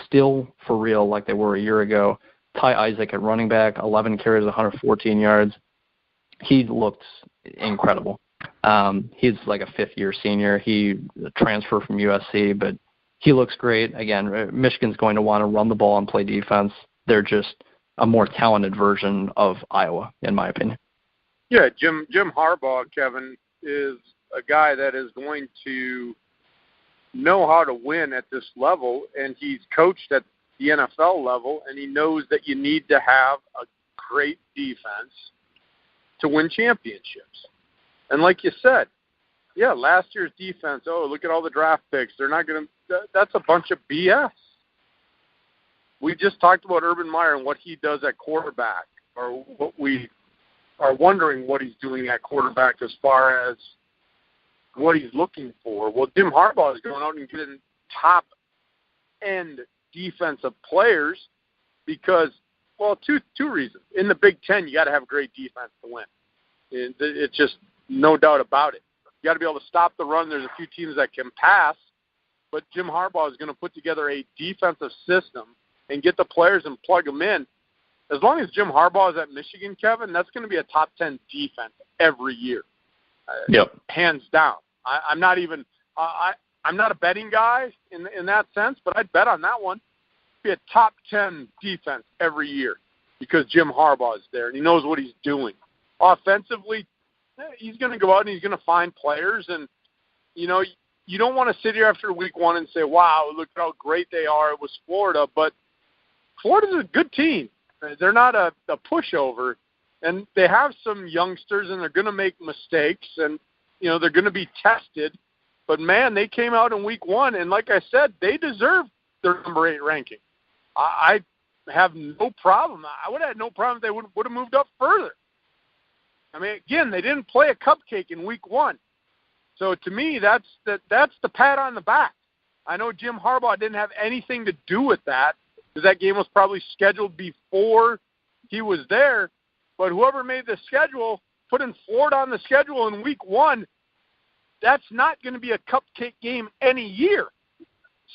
Speaker 2: still for real like they were a year ago. Ty Isaac at running back, 11 carries, 114 yards. He looked incredible. He's like a fifth-year senior. He transferred from USC, but he looks great. Again, Michigan's going to want to run the ball and play defense. They're just a more talented version of Iowa, in my opinion.
Speaker 1: Yeah, Jim Harbaugh, Kevin, is a guy that is going to know how to win at this level, and he's coached at the NFL level, and he knows that you need to have a great defense to win championships. And like you said, yeah, last year's defense, look at all the draft picks. They're not going to – that's a bunch of BS. We just talked about Urban Meyer and what he does at quarterback, or what we are wondering what he's doing at quarterback as far as what he's looking for. Well, Jim Harbaugh is going out and getting top-end defensive players because, well, two reasons. In the Big Ten, you got to have a great defense to win. It's just no doubt about it. You got to be able to stop the run. There's a few teams that can pass, but Jim Harbaugh is going to put together a defensive system and get the players and plug them in. As long as Jim Harbaugh is at Michigan, Kevin, that's going to be a top 10 defense every year.
Speaker 2: Yep.
Speaker 1: Hands down. I'm not even I'm not a betting guy in that sense, but I'd bet on that one. Be a top 10 defense every year because Jim Harbaugh is there and he knows what he's doing. Offensively, he's going to go out and he's going to find players, and you don't want to sit here after week 1 and say, "Wow, look how great they are." It was Florida, but Florida's a good team. They're not a pushover, and they have some youngsters, and they're going to make mistakes, and they're going to be tested. But man, they came out in week 1, and like I said, they deserve their number 8 ranking. I have no problem. I would have had no problem if they would have moved up further. I mean, again, they didn't play a cupcake in week 1. So to me, that's the pat on the back. I know Jim Harbaugh didn't have anything to do with that because that game was probably scheduled before he was there. But whoever made the schedule putting Florida on the schedule in week 1, that's not going to be a cupcake game any year.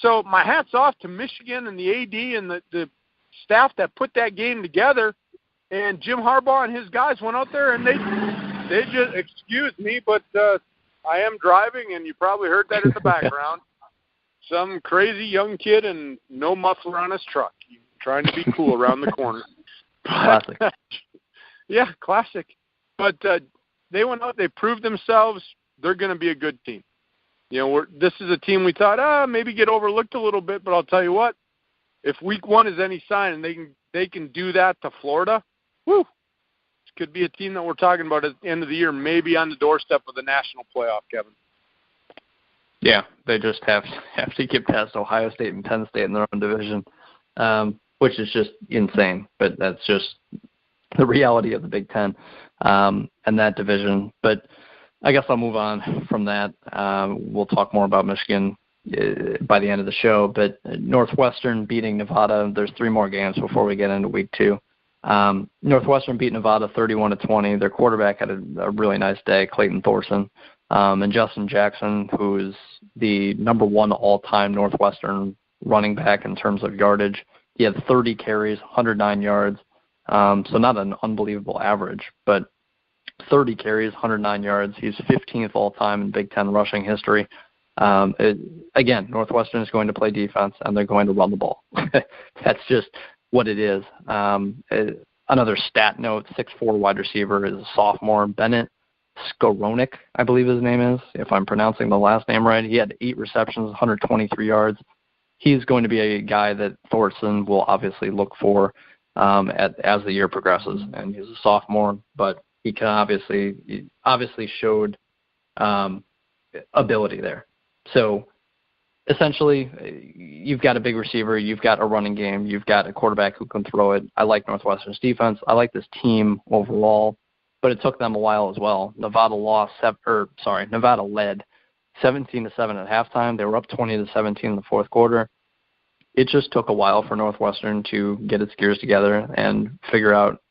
Speaker 1: So my hat's off to Michigan and the AD and the staff that put that game together. And Jim Harbaugh and his guys went out there and they just, excuse me, but I am driving, and you probably heard that in the background. Some crazy young kid and no muffler on his truck, trying to be cool around the corner.
Speaker 2: Classic.
Speaker 1: Yeah, classic. But they went out, they proved themselves. They're going to be a good team. You know, this is a team we thought, maybe get overlooked a little bit, but I'll tell you what, if week 1 is any sign and they can do that to Florida, woo, this could be a team that we're talking about at the end of the year, maybe on the doorstep of the national playoff, Kevin.
Speaker 2: Yeah, they just have to get past Ohio State and Penn State in their own division, which is just insane. But that's just the reality of the Big Ten and that division. But I guess I'll move on from that. We'll talk more about Michigan by the end of the show. But Northwestern beating Nevada. There's 3 more games before we get into week 2. Northwestern beat Nevada 31-20. Their quarterback had a really nice day, Clayton Thorson. And Justin Jackson, who is the number 1 all-time Northwestern running back in terms of yardage. He had 30 carries, 109 yards. So not an unbelievable average, but 30 carries, 109 yards. He's 15th all-time in Big Ten rushing history. Again, Northwestern is going to play defense, and they're going to run the ball. That's just what it is. Another stat note, 6'4" wide receiver is a sophomore, Bennett Skowronek, I believe his name is, if I'm pronouncing the last name right. He had 8 receptions, 123 yards. He's going to be a guy that Thorson will obviously look for as the year progresses. And he's a sophomore, but he can obviously showed ability there. So essentially, you've got a big receiver, you've got a running game, you've got a quarterback who can throw it. I like Northwestern's defense. I like this team overall, but it took them a while as well. Nevada led 17-7 at halftime. They were up 20-17 in the fourth quarter. It just took a while for Northwestern to get its gears together and figure out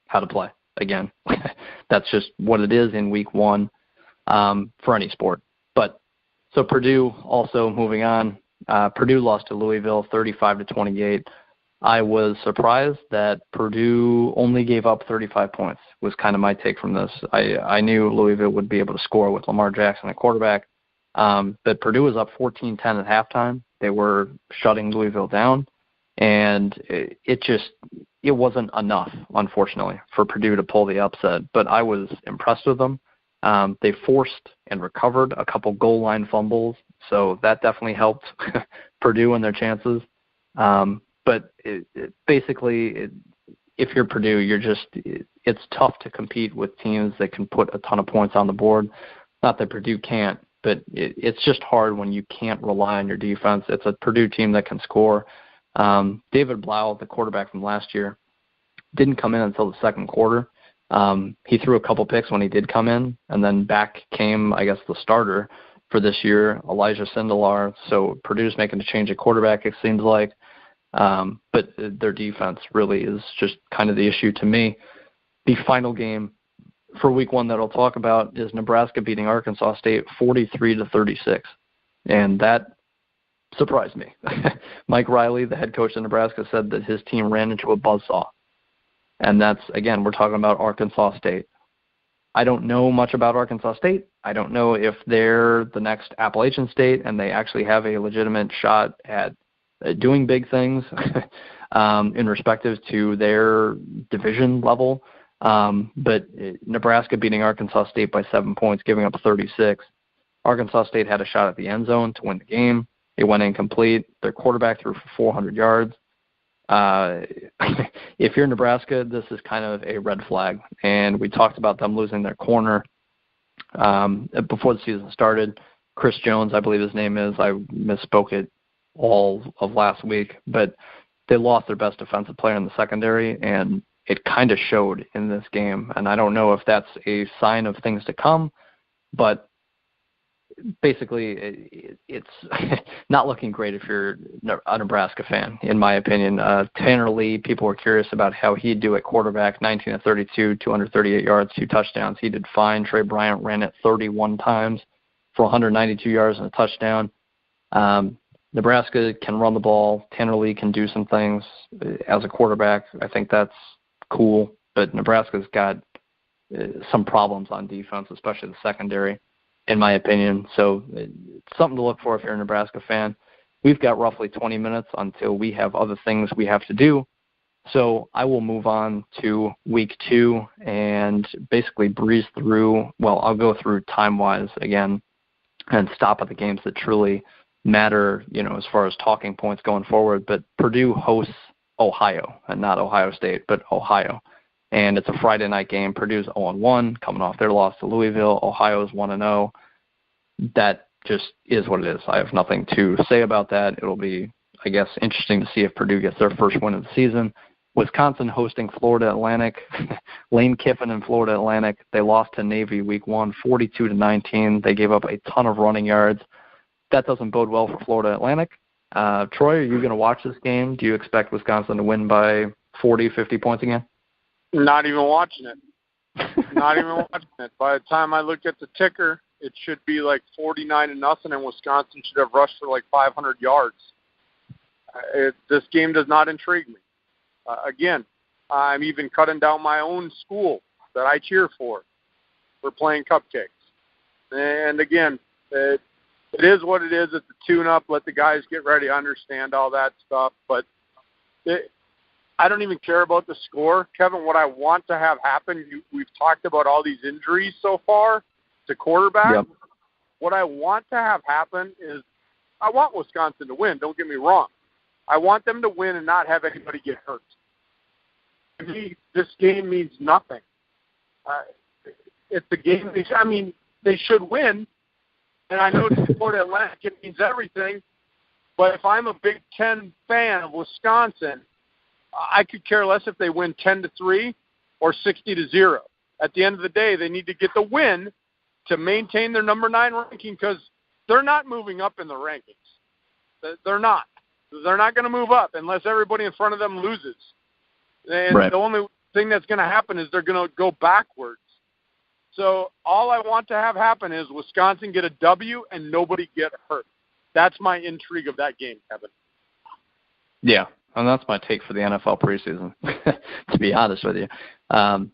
Speaker 2: how to play again. That's just what it is in week 1 for any sport. But so Purdue also moving on. Purdue lost to Louisville 35-28. I was surprised that Purdue only gave up 35 points, was kind of my take from this. I knew Louisville would be able to score with Lamar Jackson at quarterback, but Purdue was up 14-10 at halftime. They were shutting Louisville down, and it wasn't enough, unfortunately, for Purdue to pull the upset. But I was impressed with them. They forced and recovered a couple goal line fumbles, so that definitely helped Purdue and their chances. But basically, if you're Purdue, it's tough to compete with teams that can put a ton of points on the board. Not that Purdue can't, but it's just hard when you can't rely on your defense. It's a Purdue team that can score. David Blau, the quarterback from last year, didn't come in until the second quarter. He threw a couple picks when he did come in, and then back came, I guess, the starter for this year, Elijah Sindelar. So Purdue's making a change at quarterback, it seems like. But their defense really is just kind of the issue to me. The final game for week 1 that I'll talk about is Nebraska beating Arkansas State 43-36. And that surprised me. Mike Riley, the head coach of Nebraska, said that his team ran into a buzzsaw. And that's, again, we're talking about Arkansas State. I don't know much about Arkansas State. I don't know if they're the next Appalachian State and they actually have a legitimate shot at doing big things in respective to their division level. But Nebraska beating Arkansas State by 7 points, giving up 36. Arkansas State had a shot at the end zone to win the game. It went incomplete. Their quarterback threw for 400 yards. If you're Nebraska, this is kind of a red flag. And we talked about them losing their corner before the season started. Chris Jones, I believe his name is. I misspoke it all of last week. But they lost their best defensive player in the secondary, and it kind of showed in this game. And I don't know if that's a sign of things to come, but basically, it's not looking great if you're a Nebraska fan, in my opinion. Tanner Lee, people were curious about how he'd do at quarterback, 19 of 32, 238 yards, 2 touchdowns. He did fine. Trey Bryant ran it 31 times for 192 yards and a touchdown. Nebraska can run the ball. Tanner Lee can do some things as a quarterback. I think that's cool. But Nebraska's got some problems on defense, especially the secondary, in my opinion. So it's something to look for if you're a Nebraska fan. We've got roughly 20 minutes until we have other things we have to do. So I will move on to week 2 and basically breeze through. Well, I'll go through time-wise again and stop at the games that truly matter, as far as talking points going forward. But Purdue hosts Ohio, and not Ohio State, but Ohio. And it's a Friday night game. Purdue's 0-1, coming off their loss to Louisville. Ohio's 1-0. That just is what it is. I have nothing to say about that. It'll be, I guess, interesting to see if Purdue gets their first win of the season. Wisconsin hosting Florida Atlantic. Lane Kiffin and Florida Atlantic. They lost to Navy week 1, 42-19. They gave up a ton of running yards. That doesn't bode well for Florida Atlantic. Troy, are you going to watch this game? Do you expect Wisconsin to win by 40, 50 points again?
Speaker 1: Not even watching it. Not even watching it. By the time I look at the ticker, it should be like 49-0, and Wisconsin should have rushed for like 500 yards. This game does not intrigue me. Again, I'm even cutting down my own school that I cheer for. We're playing cupcakes. And again, it is what it is. It's a tune-up. Let the guys get ready. I understand all that stuff. But I don't even care about the score. Kevin, what I want to have happen, we've talked about all these injuries so far to quarterback.
Speaker 2: Yep.
Speaker 1: What I want to have happen is I want Wisconsin to win. Don't get me wrong. I want them to win and not have anybody get hurt. To me, this game means nothing. It's a game. They should win. And I know to Florida Atlantic it means everything. But if I'm a Big Ten fan of Wisconsin, I could care less if they win 10-3 or 60-0. At the end of the day, they need to get the win to maintain their number 9 ranking, because they're not moving up in the rankings. They're not. They're not going to move up unless everybody in front of them loses. And
Speaker 2: right.
Speaker 1: The only thing that's going to happen is they're going to go backwards. So all I want to have happen is Wisconsin get a W and nobody get hurt. That's my intrigue of that game, Kevin.
Speaker 2: Yeah, and that's my take for the NFL preseason, to be honest with you.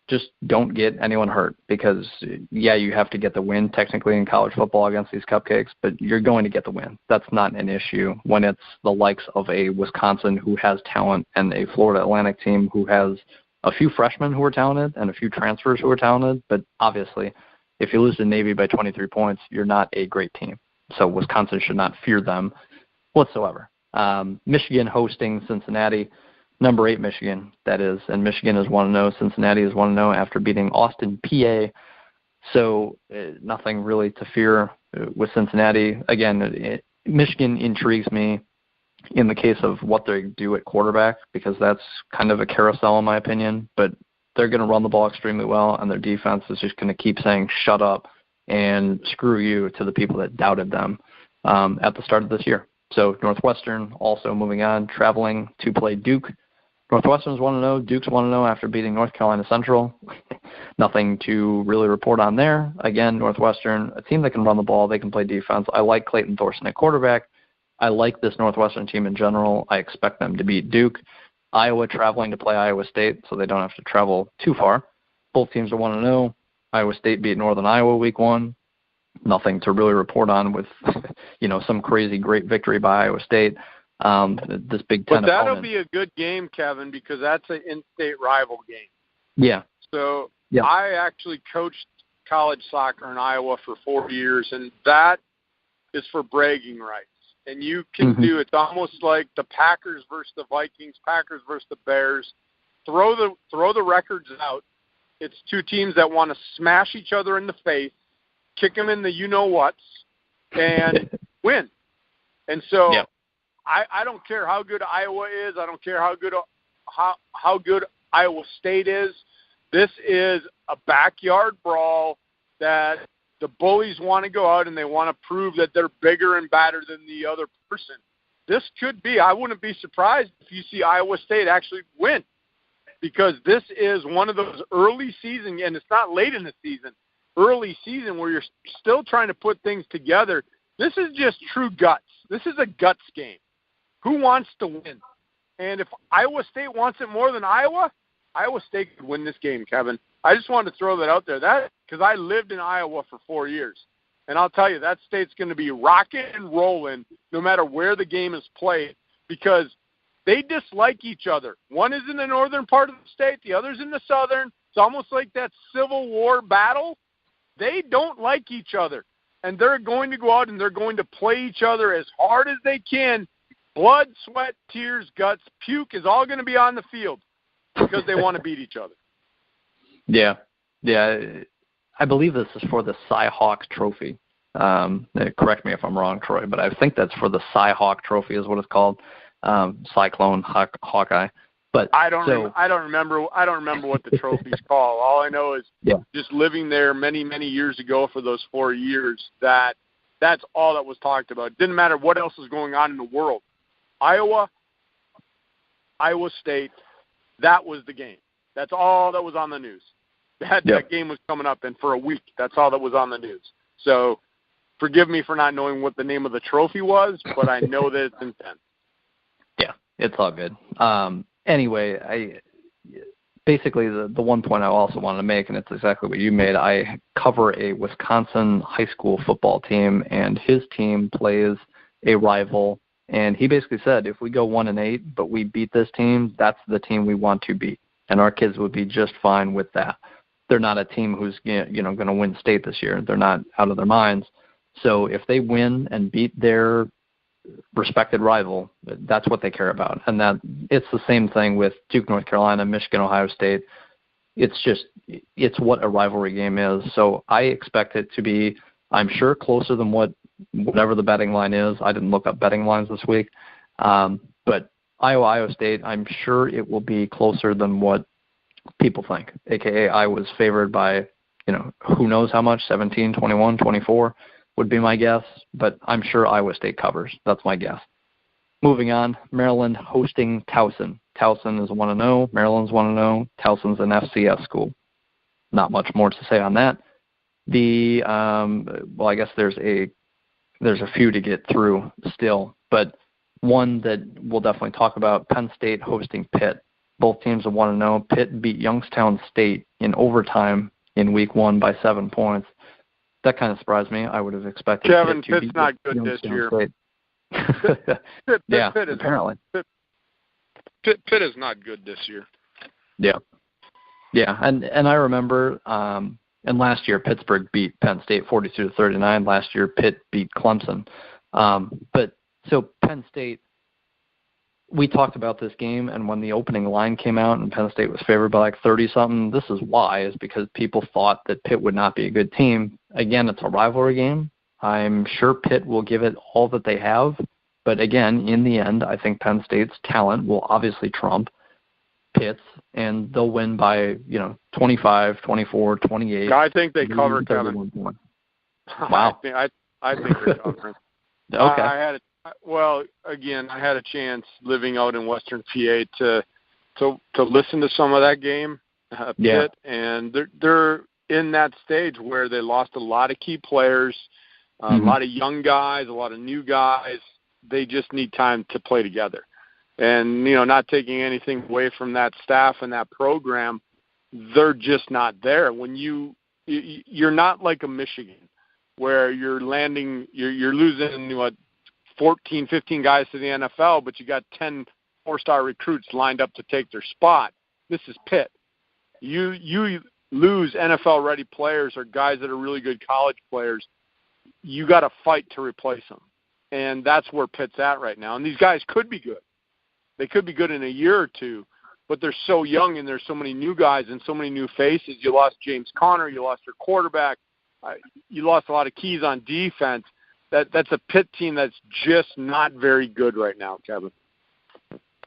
Speaker 2: Just don't get anyone hurt, because, yeah, you have to get the win technically in college football against these cupcakes, but you're going to get the win. That's not an issue when it's the likes of a Wisconsin who has talent and a Florida Atlantic team who has a few freshmen who are talented and a few transfers who are talented. But obviously, if you lose to Navy by 23 points, you're not a great team. So Wisconsin should not fear them whatsoever. Michigan hosting Cincinnati, number 8 Michigan, that is, and Michigan is 1-0. Cincinnati is 1-0 after beating Austin, PA. So nothing really to fear with Cincinnati. Again, Michigan intrigues me in the case of what they do at quarterback, because that's kind of a carousel in my opinion, but they're going to run the ball extremely well, and their defense is just going to keep saying shut up and screw you to the people that doubted them at the start of this year. So Northwestern also moving on, traveling to play Duke. Northwestern's 1-0, Duke's 1-0 after beating North Carolina Central. Nothing to really report on there. Again, Northwestern, a team that can run the ball, they can play defense. I like Clayton Thorson at quarterback. I like this Northwestern team in general. I expect them to beat Duke. Iowa traveling to play Iowa State, so they don't have to travel too far. Both teams are 1-0. Iowa State beat Northern Iowa week 1. Nothing to really report on with, some crazy great victory by Iowa State. This Big Ten
Speaker 1: But that'll
Speaker 2: opponent.
Speaker 1: be a good game, Kevin, because that's an in-state rival game.
Speaker 2: Yeah.
Speaker 1: So
Speaker 2: yeah.
Speaker 1: I actually coached college soccer in Iowa for 4 years, and that is for bragging rights. And you can do, it's almost like the Packers versus the Vikings, Packers versus the Bears. Throw the records out. It's two teams that want to smash each other in the face, kick them in the you-know-whats, and win. And so I don't care how good Iowa is. I don't care how good Iowa State is. This is a backyard brawl that The bullies want to go out and they want to prove that they're bigger and badder than the other person. This could be, I wouldn't be surprised if you see Iowa State actually win, because this is one of those early season, and it's not late in the season, early season where you're still trying to put things together. This is just true guts. This is a guts game. Who wants to win? And if Iowa State wants it more than Iowa State could win this game, Kevin. I just wanted to throw that out there. That because I lived in Iowa for 4 years. And I'll tell you, that state's going to be rocking and rolling no matter where the game is played, because they dislike each other. One is in the northern part of the state, the other's in the southern. It's almost like that Civil War battle. They don't like each other. And they're going to go out and they're going to play each other as hard as they can. Blood, sweat, tears, guts, puke is all going to be on the field because they want to beat each other.
Speaker 2: Yeah. I believe this is for the Cy-Hawk Trophy. Correct me if I'm wrong, Troy, but I think that's for the Cy-Hawk Trophy is what it's called. Cyclone, Hawkeye. But
Speaker 1: I don't remember what the trophy's called. All I know is just living there many, many years ago for those 4 years, that's all that was talked about. It didn't matter what else was going on in the world. Iowa State, that was the game. That's all that was on the news. That game was coming up, and for a week, that's all that was on the news. So forgive me for not knowing what the name of the trophy was, but I know that it's intense.
Speaker 2: Yeah, it's all good. Anyway, basically the one point I also wanted to make, and it's exactly what you made, I cover a Wisconsin high school football team, and his team plays a rival, and he basically said, if we go 1-8, but we beat this team, that's the team we want to beat, and our kids would be just fine with that. They're not a team who's going to win state this year. They're not out of their minds. So if they win and beat their respected rival, that's what they care about. And that it's the same thing with Duke, North Carolina, Michigan, Ohio State. It's what a rivalry game is. So I expect it to be, I'm sure, closer than whatever the betting line is. I didn't look up betting lines this week. But Iowa State, I'm sure it will be closer than what people think, a.k.a. I was favored by, who knows how much, 17, 21, 24 would be my guess, but I'm sure Iowa State covers. That's my guess. Moving on, Maryland hosting Towson. Towson is 1-0, Maryland's 1-0, Towson's an FCS school. Not much more to say on that. I guess there's a few to get through still, but one that we'll definitely talk about, Penn State hosting Pitt. Both teams are 1-0. Pitt beat Youngstown State in overtime in week 1 by 7 points. That kind of surprised me. I would have expected
Speaker 1: Kevin,
Speaker 2: Pitt to
Speaker 1: Pitt's not good this year. Pitt
Speaker 2: apparently.
Speaker 1: Pitt is not good this year.
Speaker 2: Yeah, and I remember, and last year Pittsburgh beat Penn State 42-39. Last year Pitt beat Clemson. But so Penn State, we talked about this game, and when the opening line came out and Penn State was favored by like 30-something, this is why, is because people thought that Pitt would not be a good team. Again, it's a rivalry game. I'm sure Pitt will give it all that they have, but again, in the end, I think Penn State's talent will obviously trump Pitt's, and they'll win by, 25, 24, 28.
Speaker 1: I think they cover, Kevin.
Speaker 2: Wow.
Speaker 1: I think they're covering.
Speaker 2: Okay.
Speaker 1: I had a chance living out in Western PA to listen to some of that game, Pitt, and they're in that stage where they lost a lot of key players, a lot of young guys, a lot of new guys. They just need time to play together. And, not taking anything away from that staff and that program, they're just not there. When you're not like a Michigan where you're losing 14, 15 guys to the NFL, but you got 10 four-star recruits lined up to take their spot. This is Pitt. You lose NFL-ready players or guys that are really good college players. You got to fight to replace them. And that's where Pitt's at right now. And these guys could be good. They could be good in a year or two, but they're so young and there's so many new guys and so many new faces. You lost James Conner. You lost your quarterback. You lost a lot of keys on defense. That's a Pitt team that's just not very good right now, Kevin.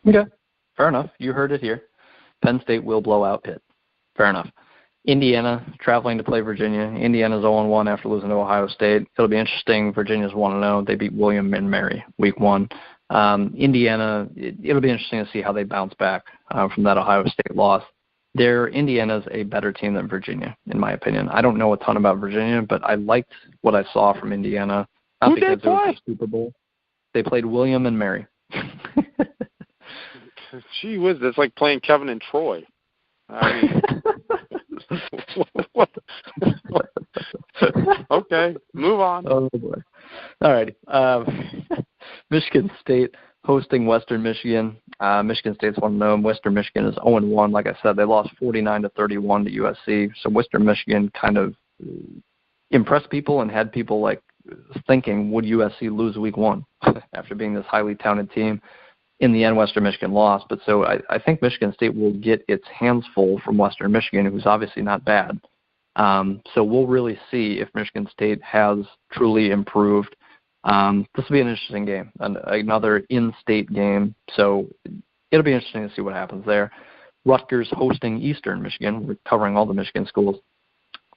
Speaker 2: Okay, fair enough. You heard it here. Penn State will blow out Pitt. Fair enough. Indiana traveling to play Virginia. Indiana's 0-1 after losing to Ohio State. It'll be interesting. Virginia's 1-0. They beat William and Mary week 1. Indiana, it'll be interesting to see how they bounce back from that Ohio State loss. Indiana's a better team than Virginia, in my opinion. I don't know a ton about Virginia, but I liked what I saw from Indiana.
Speaker 1: Who they play?
Speaker 2: It was the Super Bowl. They played William and Mary.
Speaker 1: Gee whiz, that's like playing Kevin and Troy. I mean, okay, move on.
Speaker 2: Oh, boy. All right. Michigan State hosting Western Michigan. Michigan State's 1-0. Western Michigan is 0-1. Like I said, they lost 49-31 to USC. So Western Michigan kind of impressed people and had people like thinking, would USC lose week 1 after being this highly talented team? In the end, Western Michigan lost. But so I think Michigan State will get its hands full from Western Michigan, who's obviously not bad. So we'll really see if Michigan State has truly improved. This will be an interesting game, another in-state game. So it'll be interesting to see what happens there. Rutgers hosting Eastern Michigan. We're covering all the Michigan schools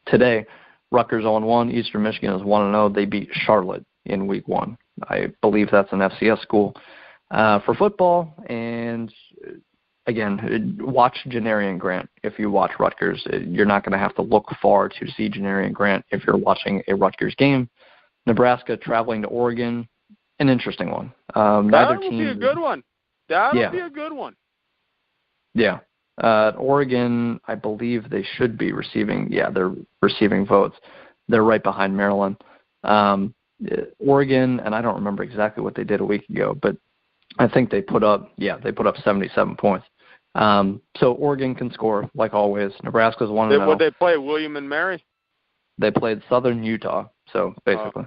Speaker 2: today. Rutgers 0-1. Eastern Michigan is 1-0. They beat Charlotte in week 1. I believe that's an FCS school. For football, and again, watch Janarian Grant. If you watch Rutgers, you're not going to have to look far to see Janarian Grant if you're watching a Rutgers game. Nebraska traveling to Oregon, an interesting one.
Speaker 1: That will be a good one. That'll be a good one.
Speaker 2: Yeah. Oregon, I believe they should be receiving, they're receiving votes. They're right behind Maryland. Oregon, and I don't remember exactly what they did a week ago, but I think they put up 77 points. So Oregon can score, like always. Nebraska's 1-0.
Speaker 1: Would they play William and Mary?
Speaker 2: They played Southern Utah, so basically.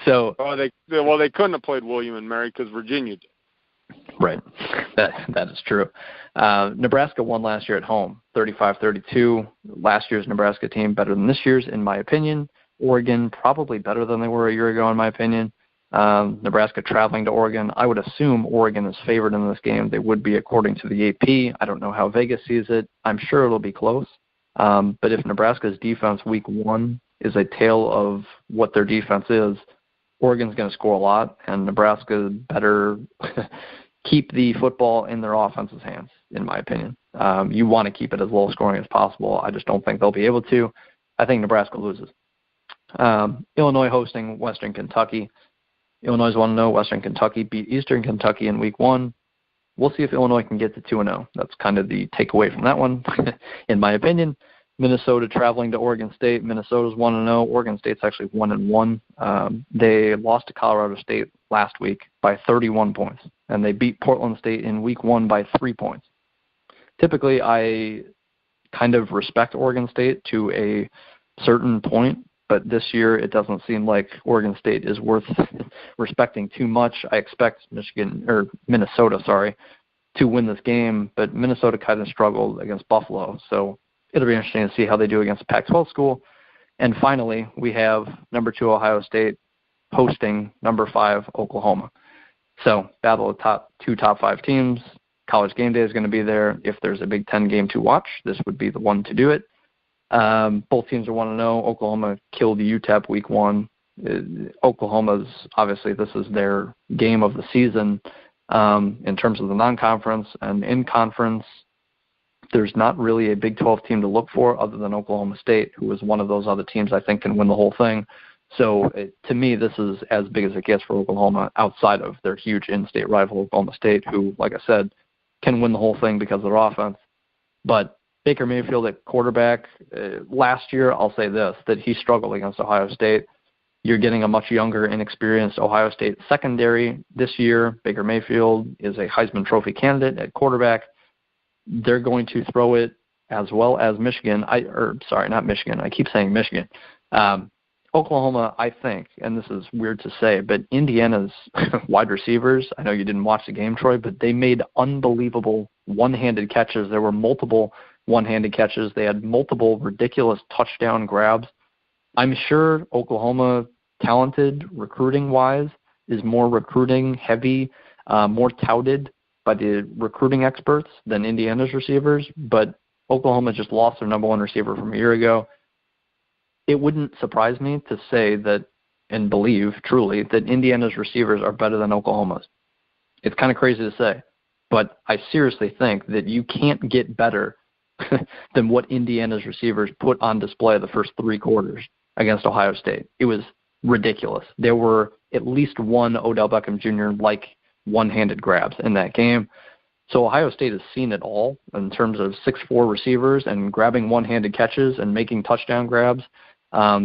Speaker 2: So.
Speaker 1: They couldn't have played William and Mary because Virginia did.
Speaker 2: Right. That is true. Nebraska won last year at home, 35-32. Last year's Nebraska team better than this year's, in my opinion. Oregon probably better than they were a year ago, in my opinion. Nebraska traveling to Oregon. I would assume Oregon is favored in this game. They would be according to the AP. I don't know how Vegas sees it. I'm sure it'll be close. But if Nebraska's defense week 1 is a tale of what their defense is, Oregon's going to score a lot, and Nebraska better keep the football in their offense's hands, in my opinion. You want to keep it as low scoring as possible. I just don't think they'll be able to. I think Nebraska loses. Illinois hosting Western Kentucky. Illinois 1-0. Western Kentucky beat Eastern Kentucky in week 1. We'll see if Illinois can get to 2-0. That's kind of the takeaway from that one, in my opinion. Minnesota traveling to Oregon State. Minnesota's 1-0. Oregon State's actually 1-1. They lost to Colorado State last week by 31 points, and they beat Portland State in week 1 by 3 points. Typically, I kind of respect Oregon State to a certain point, but this year it doesn't seem like Oregon State is worth respecting too much. I expect Minnesota, to win this game, but Minnesota kind of struggled against Buffalo, so it'll be interesting to see how they do against a Pac-12 school. And finally, we have number 2 Ohio State hosting number 5 Oklahoma. So battle of top 5 teams. College game day is going to be there. If there's a Big Ten game to watch, this would be the one to do it. Both teams are 1-0. Oklahoma killed UTEP week 1. Oklahoma's, obviously, this is their game of the season in terms of the non-conference. And in conference, there's not really a Big 12 team to look for other than Oklahoma State, who is one of those other teams I think can win the whole thing. So to me, this is as big as it gets for Oklahoma outside of their huge in-state rival, Oklahoma State, who, like I said, can win the whole thing because of their offense. But Baker Mayfield at quarterback, last year, I'll say this, that he struggled against Ohio State. You're getting a much younger, inexperienced Ohio State secondary. This year, Baker Mayfield is a Heisman Trophy candidate at quarterback. They're going to throw it as well as Michigan. Not Michigan. I keep saying Michigan. Oklahoma, I think, and this is weird to say, but Indiana's wide receivers, I know you didn't watch the game, Troy, but they made unbelievable one-handed catches. There were multiple one-handed catches. They had multiple ridiculous touchdown grabs. I'm sure Oklahoma, talented recruiting-wise, is more recruiting-heavy, more touted by the recruiting experts than Indiana's receivers, but Oklahoma just lost their number one receiver from a year ago. It wouldn't surprise me to say that and believe truly that Indiana's receivers are better than Oklahoma's. It's kind of crazy to say, but I seriously think that you can't get better than what Indiana's receivers put on display the first 3 quarters against Ohio State. It was ridiculous. There were at least one Odell Beckham Jr.-like one-handed grabs in that game. So Ohio State has seen it all in terms of 6'4" receivers and grabbing one-handed catches and making touchdown grabs,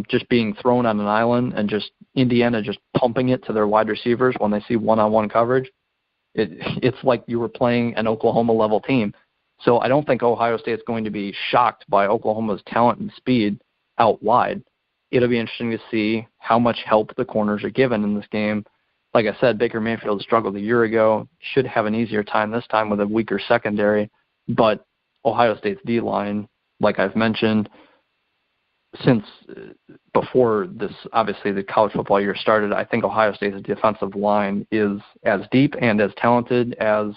Speaker 2: just being thrown on an island and just Indiana just pumping it to their wide receivers when they see one-on-one coverage. It's like you were playing an Oklahoma-level team. So I don't think Ohio State's going to be shocked by Oklahoma's talent and speed out wide. It'll be interesting to see how much help the corners are given in this game. Like I said, Baker Mayfield struggled a year ago, should have an easier time this time with a weaker secondary, but Ohio State's D-line, like I've mentioned, since before this, obviously the college football year started, I think Ohio State's defensive line is as deep and as talented as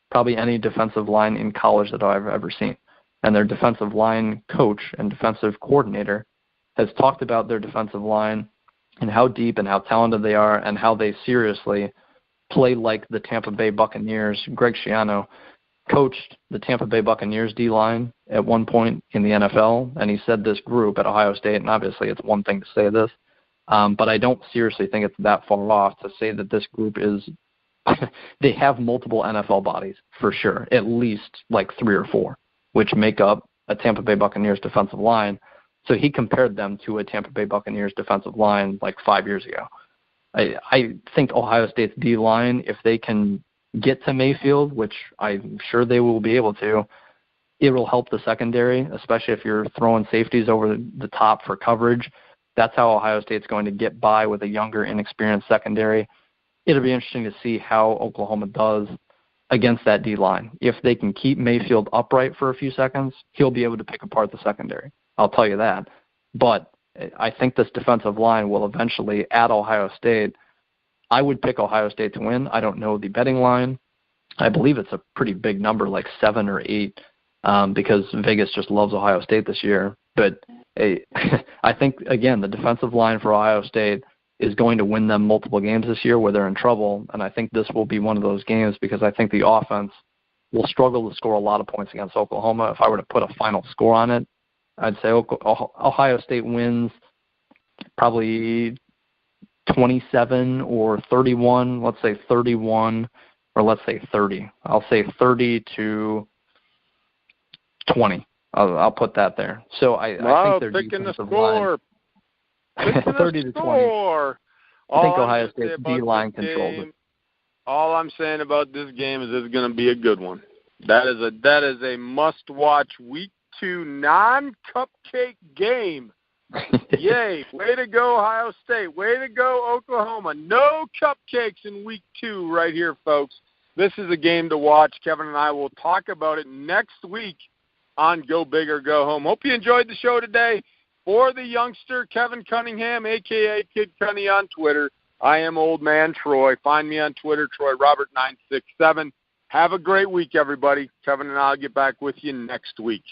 Speaker 2: probably any defensive line in college that I've ever seen. And their defensive line coach and defensive coordinator has talked about their defensive line and how deep and how talented they are and how they seriously play like the Tampa Bay Buccaneers. Greg Schiano coached the Tampa Bay Buccaneers D-line at one point in the NFL, and he said this group at Ohio State, and obviously it's one thing to say this, but I don't seriously think it's that far off to say that this group is they have multiple NFL bodies for sure, at least like 3 or 4, which make up a Tampa Bay Buccaneers defensive line. So he compared them to a Tampa Bay Buccaneers defensive line like 5 years ago. I think Ohio State's D-line, if they can get to Mayfield, which I'm sure they will be able to, it will help the secondary, especially if you're throwing safeties over the top for coverage. That's how Ohio State's going to get by with a younger, inexperienced secondary. It'll be interesting to see how Oklahoma does against that D-line. If they can keep Mayfield upright for a few seconds, he'll be able to pick apart the secondary. I'll tell you that. But I think this defensive line will eventually, at Ohio State, I would pick Ohio State to win. I don't know the betting line. I believe it's a pretty big number, like 7 or 8, because Vegas just loves Ohio State this year. But I think, again, the defensive line for Ohio State is going to win them multiple games this year where they're in trouble, and I think this will be one of those games because I think the offense will struggle to score a lot of points against Oklahoma. If I were to put a final score on it, I'd say Ohio State wins probably 27 or 31, let's say 31, or let's say 30. I'll say 30-20. I'll put that there. So I think their defensive line, 30-20. I think Ohio State's D-line controls it.
Speaker 1: All I'm saying about this game is it's going to be a good one. That is a must-watch Week 2 non-cupcake game. Yay. Way to go, Ohio State. Way to go, Oklahoma. No cupcakes in Week 2 right here, folks. This is a game to watch. Kevin and I will talk about it next week on Go Big or Go Home. Hope you enjoyed the show today. For the youngster, Kevin Cunningham, a.k.a. Kid Cunny on Twitter, I am Old Man Troy. Find me on Twitter, TroyRobert967. Have a great week, everybody. Kevin and I will get back with you next week.